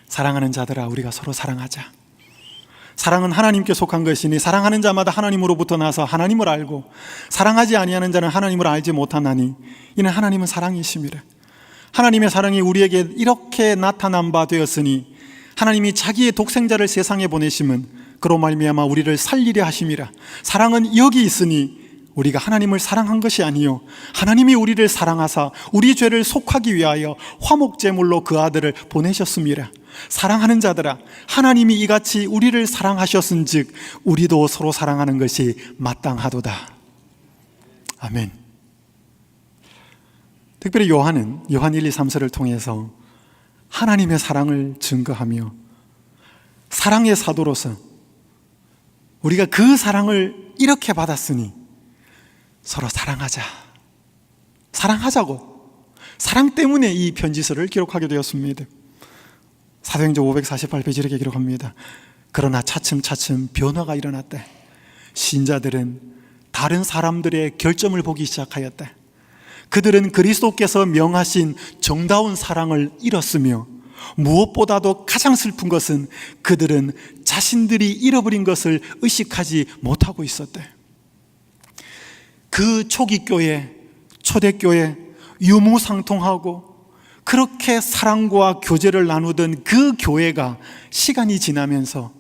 사랑하는 자들아, 우리가 서로 사랑하자. 사랑은 하나님께 속한 것이니 사랑하는 자마다 하나님으로부터 나서 하나님을 알고 사랑하지 아니하는 자는 하나님을 알지 못하나니 이는 하나님은 사랑이심이라. 하나님의 사랑이 우리에게 이렇게 나타난 바 되었으니 하나님이 자기의 독생자를 세상에 보내심은 그로 말미암아 우리를 살리려 하심이라. 사랑은 여기 있으니 우리가 하나님을 사랑한 것이 아니요 하나님이 우리를 사랑하사 우리 죄를 속하기 위하여 화목제물로 그 아들을 보내셨음이라. 사랑하는 자들아, 하나님이 이같이 우리를 사랑하셨은즉 우리도 서로 사랑하는 것이 마땅하도다. 아멘. 특별히 요한은 요한 1, 2, 3서를 통해서 하나님의 사랑을 증거하며 사랑의 사도로서 우리가 그 사랑을 이렇게 받았으니 서로 사랑하자, 사랑하자고, 사랑 때문에 이 편지서를 기록하게 되었습니다. 사도행전 548페이지 이렇게 기록합니다. 그러나 차츰차츰 변화가 일어났다. 신자들은 다른 사람들의 결점을 보기 시작하였다. 그들은 그리스도께서 명하신 정다운 사랑을 잃었으며 무엇보다도 가장 슬픈 것은 그들은 자신들이 잃어버린 것을 의식하지 못하고 있었다. 그 초기 교회, 초대교회, 유무상통하고 그렇게 사랑과 교제를 나누던 그 교회가 시간이 지나면서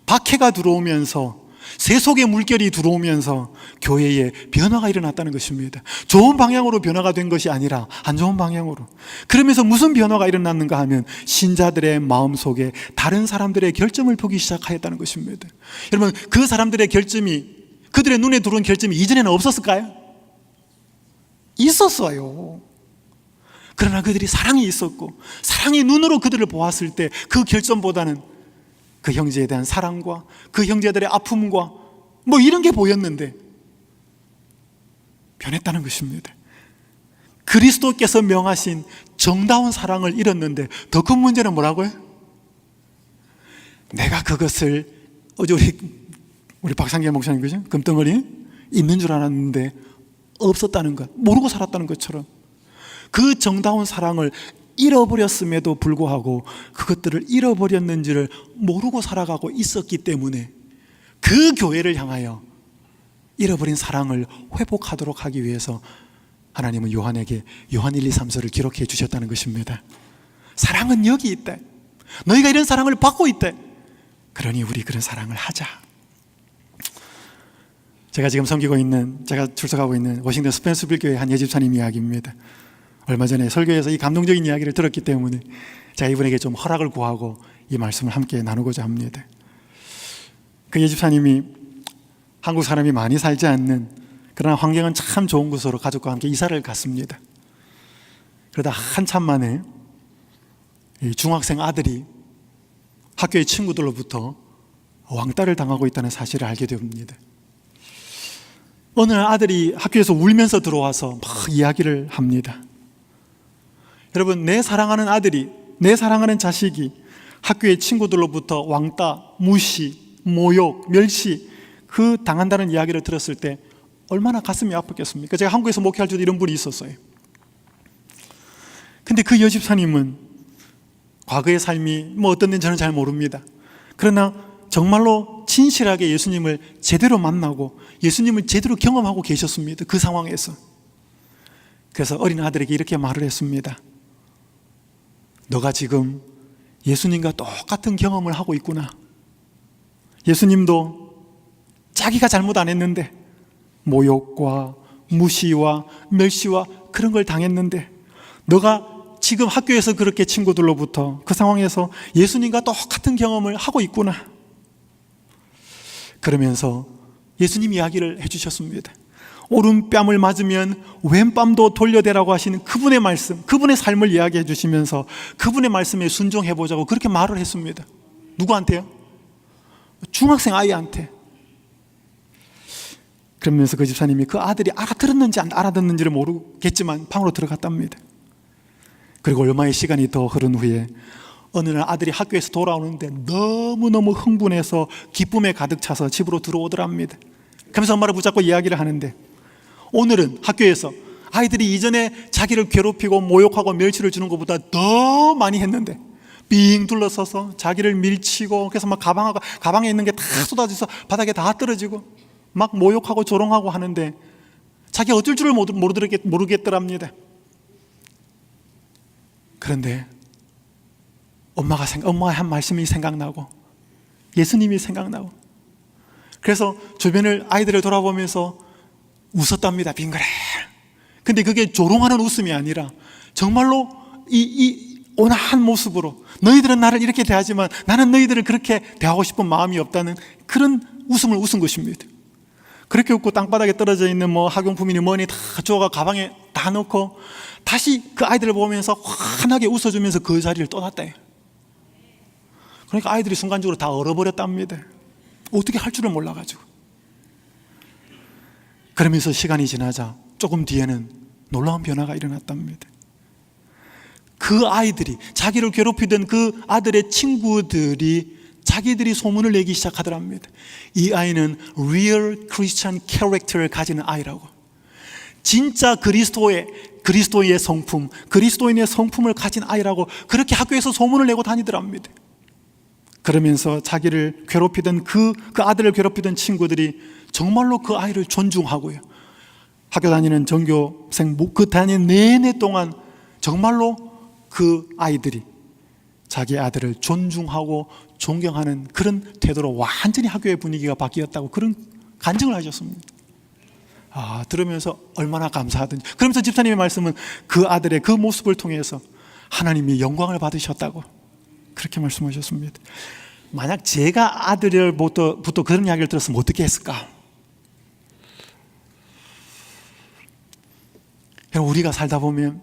박해가 들어오면서 세속의 물결이 들어오면서 교회에 변화가 일어났다는 것입니다. 좋은 방향으로 변화가 된 것이 아니라 안 좋은 방향으로. 그러면서 무슨 변화가 일어났는가 하면 신자들의 마음속에 다른 사람들의 결점을 보기 시작하였다는 것입니다. 여러분, 그 사람들의 결점이, 그들의 눈에 들어온 결점이 이전에는 없었을까요? 있었어요. 그러나 그들이 사랑이 있었고 사랑의 눈으로 그들을 보았을 때 그 결점보다는 그 형제에 대한 사랑과 그 형제들의 아픔과 뭐 이런 게 보였는데 변했다는 것입니다. 그리스도께서 명하신 정다운 사랑을 잃었는데 더 큰 문제는 뭐라고요? 내가 그것을 어제 우리 박상계 목사님, 그죠? 금덩어리 있는 줄 알았는데 없었다는 것, 모르고 살았다는 것처럼 그 정다운 사랑을 잃어버렸음에도 불구하고 그것들을 잃어버렸는지를 모르고 살아가고 있었기 때문에 그 교회를 향하여 잃어버린 사랑을 회복하도록 하기 위해서 하나님은 요한에게 요한 1, 2, 3서를 기록해 주셨다는 것입니다. 사랑은 여기 있다. 너희가 이런 사랑을 받고 있다. 그러니 우리 그런 사랑을 하자. 제가 지금 섬기고 있는, 제가 출석하고 있는 워싱턴 스펜서빌 교회 한 여집사님 이야기입니다. 얼마 전에 설교에서 이 감동적인 이야기를 들었기 때문에 제가 이분에게 좀 허락을 구하고 이 말씀을 함께 나누고자 합니다. 그 여집사님이 한국 사람이 많이 살지 않는, 그러나 환경은 참 좋은 곳으로 가족과 함께 이사를 갔습니다. 그러다 한참 만에 이 중학생 아들이 학교의 친구들로부터 왕따를 당하고 있다는 사실을 알게 됩니다. 어느 날 아들이 학교에서 울면서 들어와서 막 이야기를 합니다. 여러분, 내 사랑하는 아들이, 내 사랑하는 자식이 학교의 친구들로부터 왕따, 무시, 모욕, 멸시 그 당한다는 이야기를 들었을 때 얼마나 가슴이 아팠겠습니까? 제가 한국에서 목회할 때도 이런 분이 있었어요. 근데 그 여집사님은 과거의 삶이 뭐 어떤지 저는 잘 모릅니다. 그러나 정말로 진실하게 예수님을 제대로 만나고 예수님을 제대로 경험하고 계셨습니다. 그 상황에서. 그래서 어린 아들에게 이렇게 말을 했습니다. 너가 지금 예수님과 똑같은 경험을 하고 있구나. 예수님도 자기가 잘못 안 했는데 모욕과 무시와 멸시와 그런 걸 당했는데 너가 지금 학교에서 그렇게 친구들로부터 그 상황에서 예수님과 똑같은 경험을 하고 있구나. 그러면서 예수님 이야기를 해주셨습니다. 오른뺨을 맞으면 왼뺨도 돌려대라고 하시는 그분의 말씀, 그분의 삶을 이야기해 주시면서 그분의 말씀에 순종해 보자고 그렇게 말을 했습니다. 누구한테요? 중학생 아이한테. 그러면서 그 집사님이 그 아들이 알아들었는지 안 알아듣는지를 모르겠지만 방으로 들어갔답니다. 그리고 얼마의 시간이 더 흐른 후에 어느 날 아들이 학교에서 돌아오는데 너무너무 흥분해서 기쁨에 가득 차서 집으로 들어오더랍니다. 그러면서 엄마를 붙잡고 이야기를 하는데, 오늘은 학교에서 아이들이 이전에 자기를 괴롭히고 모욕하고 멸치를 주는 것보다 더 많이 했는데 빙 둘러서서 자기를 밀치고, 그래서 막 가방에 있는 게 다 쏟아져서 바닥에 다 떨어지고 막 모욕하고 조롱하고 하는데 자기 어쩔 줄을 모르겠더랍니다. 그런데 엄마가 한 말씀이 생각나고 예수님이 생각나고, 그래서 주변을 아이들을 돌아보면서 웃었답니다. 빙그레. 근데 그게 조롱하는 웃음이 아니라 정말로 이 온화한 모습으로, 너희들은 나를 이렇게 대하지만 나는 너희들을 그렇게 대하고 싶은 마음이 없다는 그런 웃음을 웃은 것입니다. 그렇게 웃고 땅바닥에 떨어져 있는 학용품이니 뭐니 다 주워가 가방에 다 넣고 다시 그 아이들을 보면서 환하게 웃어주면서 그 자리를 떠났다. 그러니까 아이들이 순간적으로 다 얼어버렸답니다. 어떻게 할 줄을 몰라가지고. 그러면서 시간이 지나자 조금 뒤에는 놀라운 변화가 일어났답니다. 그 아이들이, 자기를 괴롭히던 그 아들의 친구들이 자기들이 소문을 내기 시작하더랍니다. 이 아이는 real Christian character를 가지는 아이라고. 진짜 그리스도의 성품, 그리스도인의 성품을 가진 아이라고 그렇게 학교에서 소문을 내고 다니더랍니다. 그러면서 자기를 괴롭히던 그 아들을 괴롭히던 친구들이 정말로 그 아이를 존중하고요, 학교 다니는 전교생 그 다니는 내내 동안 정말로 그 아이들이 자기 아들을 존중하고 존경하는 그런 태도로 완전히 학교의 분위기가 바뀌었다고 그런 간증을 하셨습니다. 들으면서 얼마나 감사하든지. 그러면서 집사님의 말씀은 그 아들의 그 모습을 통해서 하나님이 영광을 받으셨다고 그렇게 말씀하셨습니다. 만약 제가 아들부터 그런 이야기를 들었으면 어떻게 했을까? 우리가 살다 보면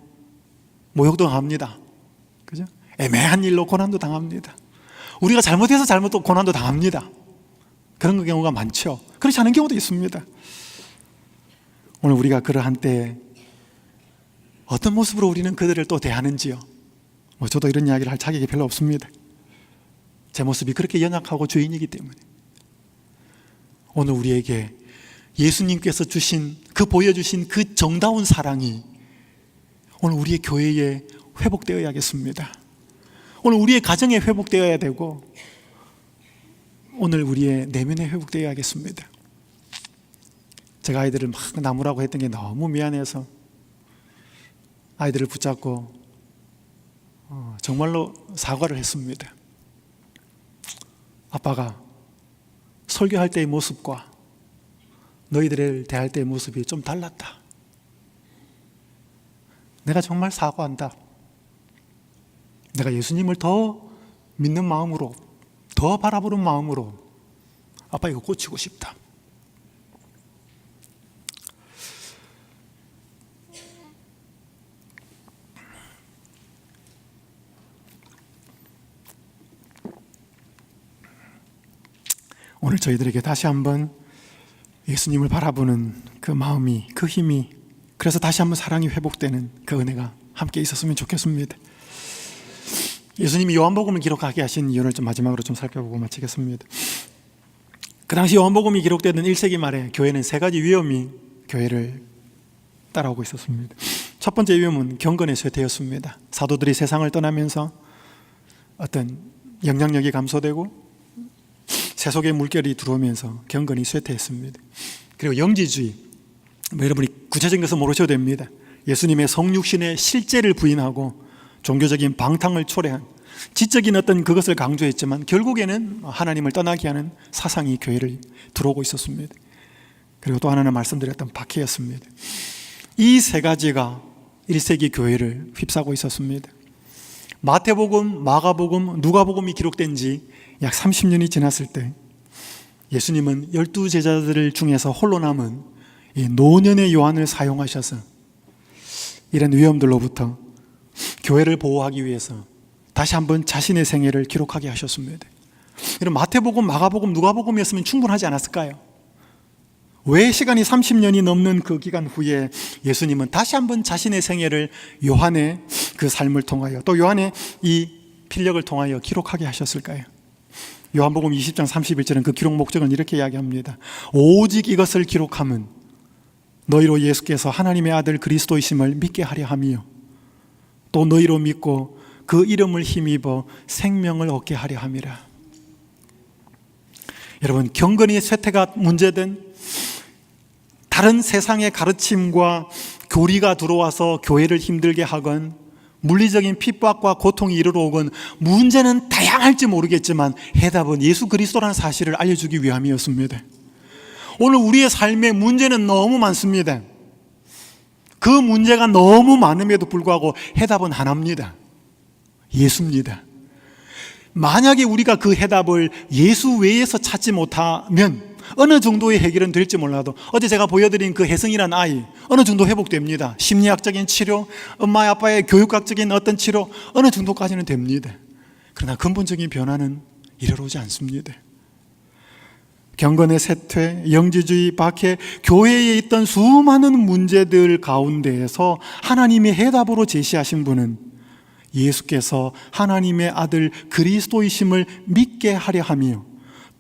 모욕도 당합니다. 그죠? 애매한 일로 고난도 당합니다. 우리가 잘못해서 잘못도 고난도 당합니다. 그런 경우가 많죠. 그렇지 않은 경우도 있습니다. 오늘 우리가 그러한 때에 어떤 모습으로 우리는 그들을 또 대하는지요. 저도 이런 이야기를 할 자격이 별로 없습니다. 제 모습이 그렇게 연약하고 죄인이기 때문에. 오늘 우리에게 예수님께서 보여주신 그 정다운 사랑이 오늘 우리의 교회에 회복되어야겠습니다. 오늘 우리의 가정에 회복되어야 되고, 오늘 우리의 내면에 회복되어야겠습니다. 제가 아이들을 막 나무라고 했던 게 너무 미안해서 아이들을 붙잡고 정말로 사과를 했습니다. 아빠가 설교할 때의 모습과 너희들을 대할 때의 모습이 좀 달랐다. 내가 정말 사과한다. 내가 예수님을 더 믿는 마음으로, 더 바라보는 마음으로 아빠 이거 고치고 싶다. 오늘 저희들에게 다시 한번 예수님을 바라보는 그 마음이, 그 힘이, 그래서 다시 한번 사랑이 회복되는 그 은혜가 함께 있었으면 좋겠습니다. 예수님이 요한복음을 기록하게 하신 이유를 좀 마지막으로 좀 살펴보고 마치겠습니다. 그 당시 요한복음이 기록되던 1세기 말에 교회는 세 가지 위험이 교회를 따라오고 있었습니다. 첫 번째 위험은 경건의 쇠퇴였습니다. 사도들이 세상을 떠나면서 어떤 영향력이 감소되고 세속의 물결이 들어오면서 경건이 쇠퇴했습니다. 그리고 영지주의, 여러분이 구체적인 것은 모르셔도 됩니다. 예수님의 성육신의 실제를 부인하고 종교적인 방탕을 초래한 지적인 어떤 그것을 강조했지만 결국에는 하나님을 떠나게 하는 사상이 교회를 들어오고 있었습니다. 그리고 또 하나는 말씀드렸던 박해였습니다. 이 세 가지가 1세기 교회를 휩싸고 있었습니다. 마태복음, 마가복음, 누가복음이 기록된 지 약 30년이 지났을 때 예수님은 12제자들 중에서 홀로 남은 이 노년의 요한을 사용하셔서 이런 위험들로부터 교회를 보호하기 위해서 다시 한번 자신의 생애를 기록하게 하셨습니다. 이런 마태복음, 마가복음, 누가복음이었으면 충분하지 않았을까요? 왜 시간이 30년이 넘는 그 기간 후에 예수님은 다시 한번 자신의 생애를 요한의 그 삶을 통하여 또 요한의 이 필력을 통하여 기록하게 하셨을까요? 요한복음 20장 31절은 그 기록 목적은 이렇게 이야기합니다. 오직 이것을 기록함은 너희로 예수께서 하나님의 아들 그리스도이심을 믿게 하려 함이요 또 너희로 믿고 그 이름을 힘입어 생명을 얻게 하려 함이라. 여러분, 경건의 쇠퇴가 문제된 다른 세상의 가르침과 교리가 들어와서 교회를 힘들게 하건 물리적인 핍박과 고통이 이르러 오건 문제는 다양할지 모르겠지만 해답은 예수 그리스도라는 사실을 알려주기 위함이었습니다. 오늘 우리의 삶에 문제는 너무 많습니다. 그 문제가 너무 많음에도 불구하고 해답은 하나입니다. 예수입니다. 만약에 우리가 그 해답을 예수 외에서 찾지 못하면 어느 정도의 해결은 될지 몰라도 어제 제가 보여드린 그 혜성이라는 아이 어느 정도 회복됩니다. 심리학적인 치료, 엄마 아빠의 교육학적인 어떤 치료 어느 정도까지는 됩니다. 그러나 근본적인 변화는 이르러오지 않습니다. 경건의 쇠퇴, 영지주의, 박해, 교회에 있던 수많은 문제들 가운데에서 하나님의 해답으로 제시하신 분은 예수께서 하나님의 아들 그리스도이심을 믿게 하려 하며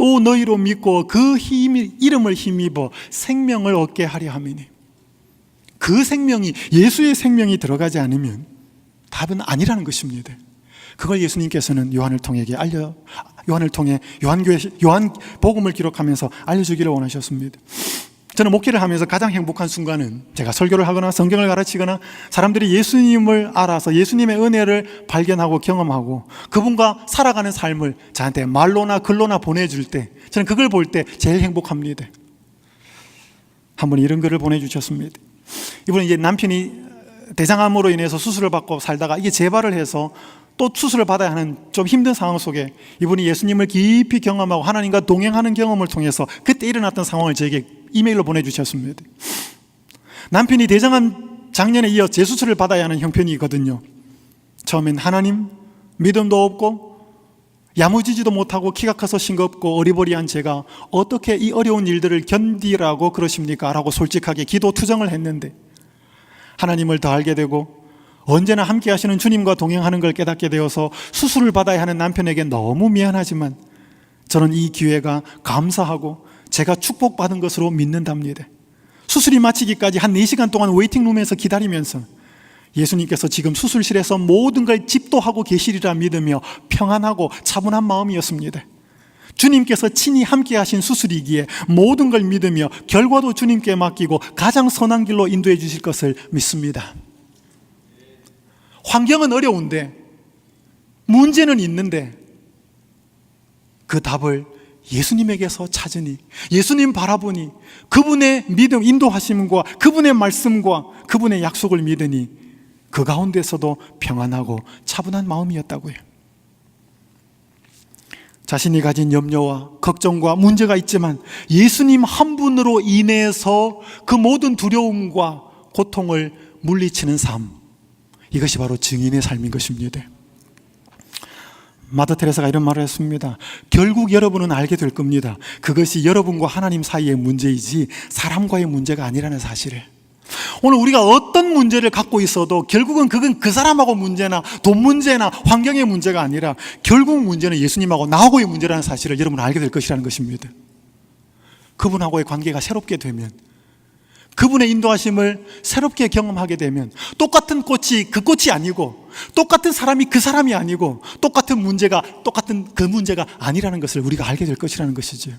또 너희로 믿고 그 이름을 힘입어 생명을 얻게 하려 함이니 그 생명이 예수의 생명이 들어가지 않으면 답은 아니라는 것입니다. 그걸 예수님께서는 요한을 통해 요한복음을 기록하면서 알려주기를 원하셨습니다. 저는 목회를 하면서 가장 행복한 순간은 제가 설교를 하거나 성경을 가르치거나 사람들이 예수님을 알아서 예수님의 은혜를 발견하고 경험하고 그분과 살아가는 삶을 저한테 말로나 글로나 보내줄 때 저는 그걸 볼 때 제일 행복합니다. 한 분이 이런 글을 보내주셨습니다. 이분은 이제 남편이 대장암으로 인해서 수술을 받고 살다가 이게 재발을 해서 또 수술을 받아야 하는 좀 힘든 상황 속에 이분이 예수님을 깊이 경험하고 하나님과 동행하는 경험을 통해서 그때 일어났던 상황을 저에게 이메일로 보내주셨습니다. 남편이 대장암 작년에 이어 재수술을 받아야 하는 형편이거든요. 처음엔 하나님 믿음도 없고 야무지지도 못하고 키가 커서 싱겁고 어리버리한 제가 어떻게 이 어려운 일들을 견디라고 그러십니까? 라고 솔직하게 기도 투정을 했는데 하나님을 더 알게 되고 언제나 함께 하시는 주님과 동행하는 걸 깨닫게 되어서 수술을 받아야 하는 남편에게 너무 미안하지만 저는 이 기회가 감사하고 제가 축복받은 것으로 믿는답니다. 수술이 마치기까지 한 4시간 동안 웨이팅룸에서 기다리면서 예수님께서 지금 수술실에서 모든 걸 집도하고 계시리라 믿으며 평안하고 차분한 마음이었습니다. 주님께서 친히 함께 하신 수술이기에 모든 걸 믿으며 결과도 주님께 맡기고 가장 선한 길로 인도해 주실 것을 믿습니다. 환경은 어려운데 문제는 있는데 그 답을 예수님에게서 찾으니 예수님 바라보니 그분의 믿음 인도하심과 그분의 말씀과 그분의 약속을 믿으니 그 가운데서도 평안하고 차분한 마음이었다고요. 자신이 가진 염려와 걱정과 문제가 있지만 예수님 한 분으로 인해서 그 모든 두려움과 고통을 물리치는 삶, 이것이 바로 증인의 삶인 것입니다. 마더 테레사가 이런 말을 했습니다. 결국 여러분은 알게 될 겁니다. 그것이 여러분과 하나님 사이의 문제이지 사람과의 문제가 아니라는 사실을. 오늘 우리가 어떤 문제를 갖고 있어도 결국은 그건 그 사람하고 문제나 돈 문제나 환경의 문제가 아니라 결국 문제는 예수님하고 나하고의 문제라는 사실을 여러분은 알게 될 것이라는 것입니다. 그분하고의 관계가 새롭게 되면, 그분의 인도하심을 새롭게 경험하게 되면 똑같은 꽃이 그 꽃이 아니고 똑같은 사람이 그 사람이 아니고 똑같은 문제가 똑같은 그 문제가 아니라는 것을 우리가 알게 될 것이라는 것이죠.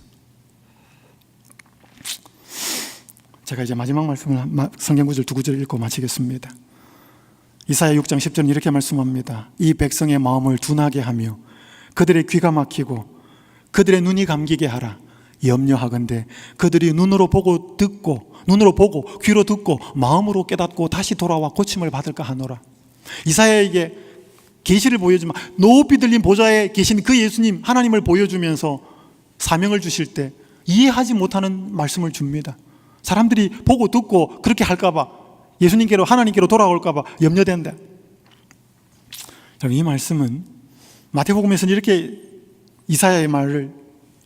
제가 이제 마지막 말씀을 성경 구절 2구절 읽고 마치겠습니다. 이사야 6장 10절은 이렇게 말씀합니다. 이 백성의 마음을 둔하게 하며 그들의 귀가 막히고 그들의 눈이 감기게 하라. 염려하건대 그들이 눈으로 보고 듣고 눈으로 보고 귀로 듣고 마음으로 깨닫고 다시 돌아와 고침을 받을까 하노라. 이사야에게 계시를 보여주면 높이 들린 보좌에 계신 그 예수님 하나님을 보여주면서 사명을 주실 때 이해하지 못하는 말씀을 줍니다. 사람들이 보고 듣고 그렇게 할까봐, 예수님께로 하나님께로 돌아올까봐 염려된다. 이 말씀은 마태복음에서는 이렇게 이사야의 말을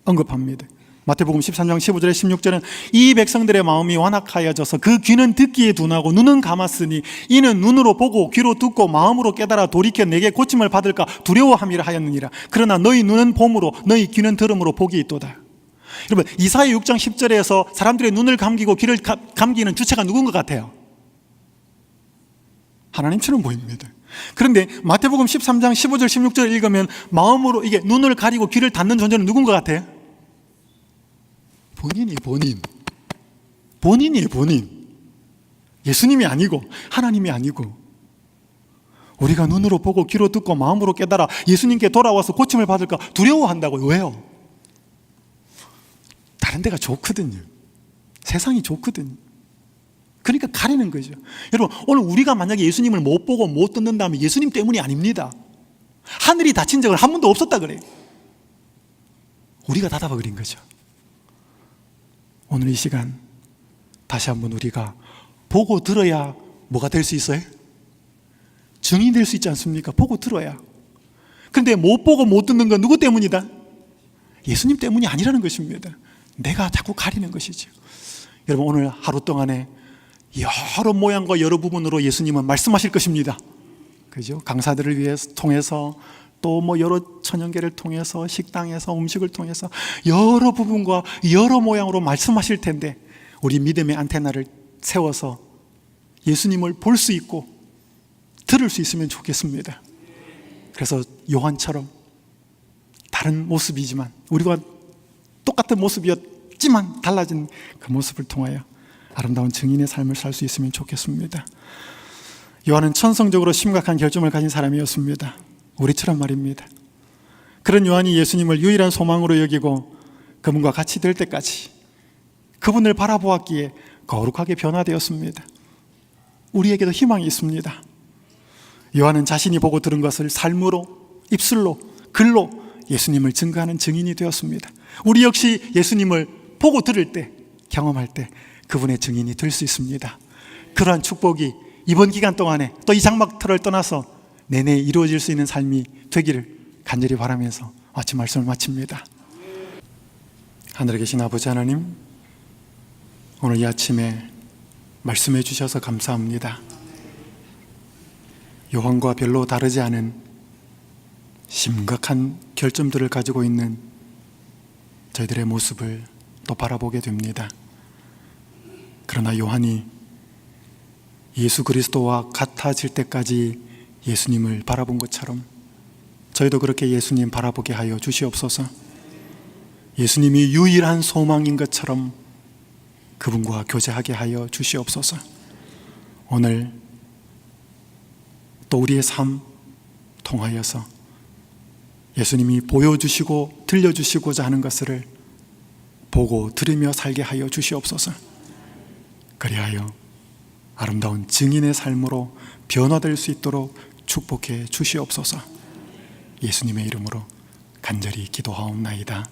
언급합니다. 마태복음 13장 15절에 16절은 이 백성들의 마음이 완악하여져서 그 귀는 듣기에 둔하고 눈은 감았으니 이는 눈으로 보고 귀로 듣고 마음으로 깨달아 돌이켜 내게 고침을 받을까 두려워함이라 하였느니라. 그러나 너희 눈은 봄으로 너희 귀는 들음으로 복이 있도다. 여러분, 이사야 6장 10절에서 사람들의 눈을 감기고 귀를 감기는 주체가 누군 것 같아요? 하나님처럼 보입니다. 그런데 마태복음 13장 15절 16절을 읽으면 마음으로 이게 눈을 가리고 귀를 닫는 존재는 누군 것 같아요? 본인이에요, 본인. 예수님이 아니고 하나님이 아니고, 우리가 눈으로 보고 귀로 듣고 마음으로 깨달아 예수님께 돌아와서 고침을 받을까 두려워한다고요. 왜요? 다른 데가 좋거든요. 세상이 좋거든요. 그러니까 가리는 거죠. 여러분, 오늘 우리가 만약에 예수님을 못 보고 못 듣는다면 예수님 때문이 아닙니다. 하늘이 닫힌 적은 한 번도 없었다 그래요. 우리가 닫아버린 거죠. 오늘 이 시간 다시 한번 우리가 보고 들어야 뭐가 될 수 있어요? 증인이 될 수 있지 않습니까? 보고 들어야. 그런데 못 보고 못 듣는 건 누구 때문이다? 예수님 때문이 아니라는 것입니다. 내가 자꾸 가리는 것이죠. 여러분, 오늘 하루 동안에 여러 모양과 여러 부분으로 예수님은 말씀하실 것입니다. 그죠? 강사들을 위해서 통해서 또 여러 천연계를 통해서 식당에서 음식을 통해서 여러 부분과 여러 모양으로 말씀하실 텐데 우리 믿음의 안테나를 세워서 예수님을 볼 수 있고 들을 수 있으면 좋겠습니다. 그래서 요한처럼 다른 모습이지만 우리와 똑같은 모습이었지만 달라진 그 모습을 통하여 아름다운 증인의 삶을 살 수 있으면 좋겠습니다. 요한은 천성적으로 심각한 결점을 가진 사람이었습니다. 우리처럼 말입니다. 그런 요한이 예수님을 유일한 소망으로 여기고 그분과 같이 될 때까지 그분을 바라보았기에 거룩하게 변화되었습니다. 우리에게도 희망이 있습니다. 요한은 자신이 보고 들은 것을 삶으로, 입술로, 글로 예수님을 증거하는 증인이 되었습니다. 우리 역시 예수님을 보고 들을 때, 경험할 때 그분의 증인이 될 수 있습니다. 그러한 축복이 이번 기간 동안에 또 이 장막터를 떠나서 내내 이루어질 수 있는 삶이 되기를 간절히 바라면서 아침 말씀을 마칩니다. 하늘에 계신 아버지 하나님, 오늘 이 아침에 말씀해 주셔서 감사합니다. 요한과 별로 다르지 않은 심각한 결점들을 가지고 있는 저희들의 모습을 또 바라보게 됩니다. 그러나 요한이 예수 그리스도와 같아질 때까지 예수님을 바라본 것처럼 저희도 그렇게 예수님 바라보게 하여 주시옵소서. 예수님이 유일한 소망인 것처럼 그분과 교제하게 하여 주시옵소서. 오늘 또 우리의 삶 통하여서 예수님이 보여주시고 들려주시고자 하는 것을 보고 들으며 살게 하여 주시옵소서. 그리하여 아름다운 증인의 삶으로 변화될 수 있도록 축복해 주시옵소서. 예수님의 이름으로 간절히 기도하옵나이다.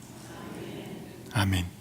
아멘.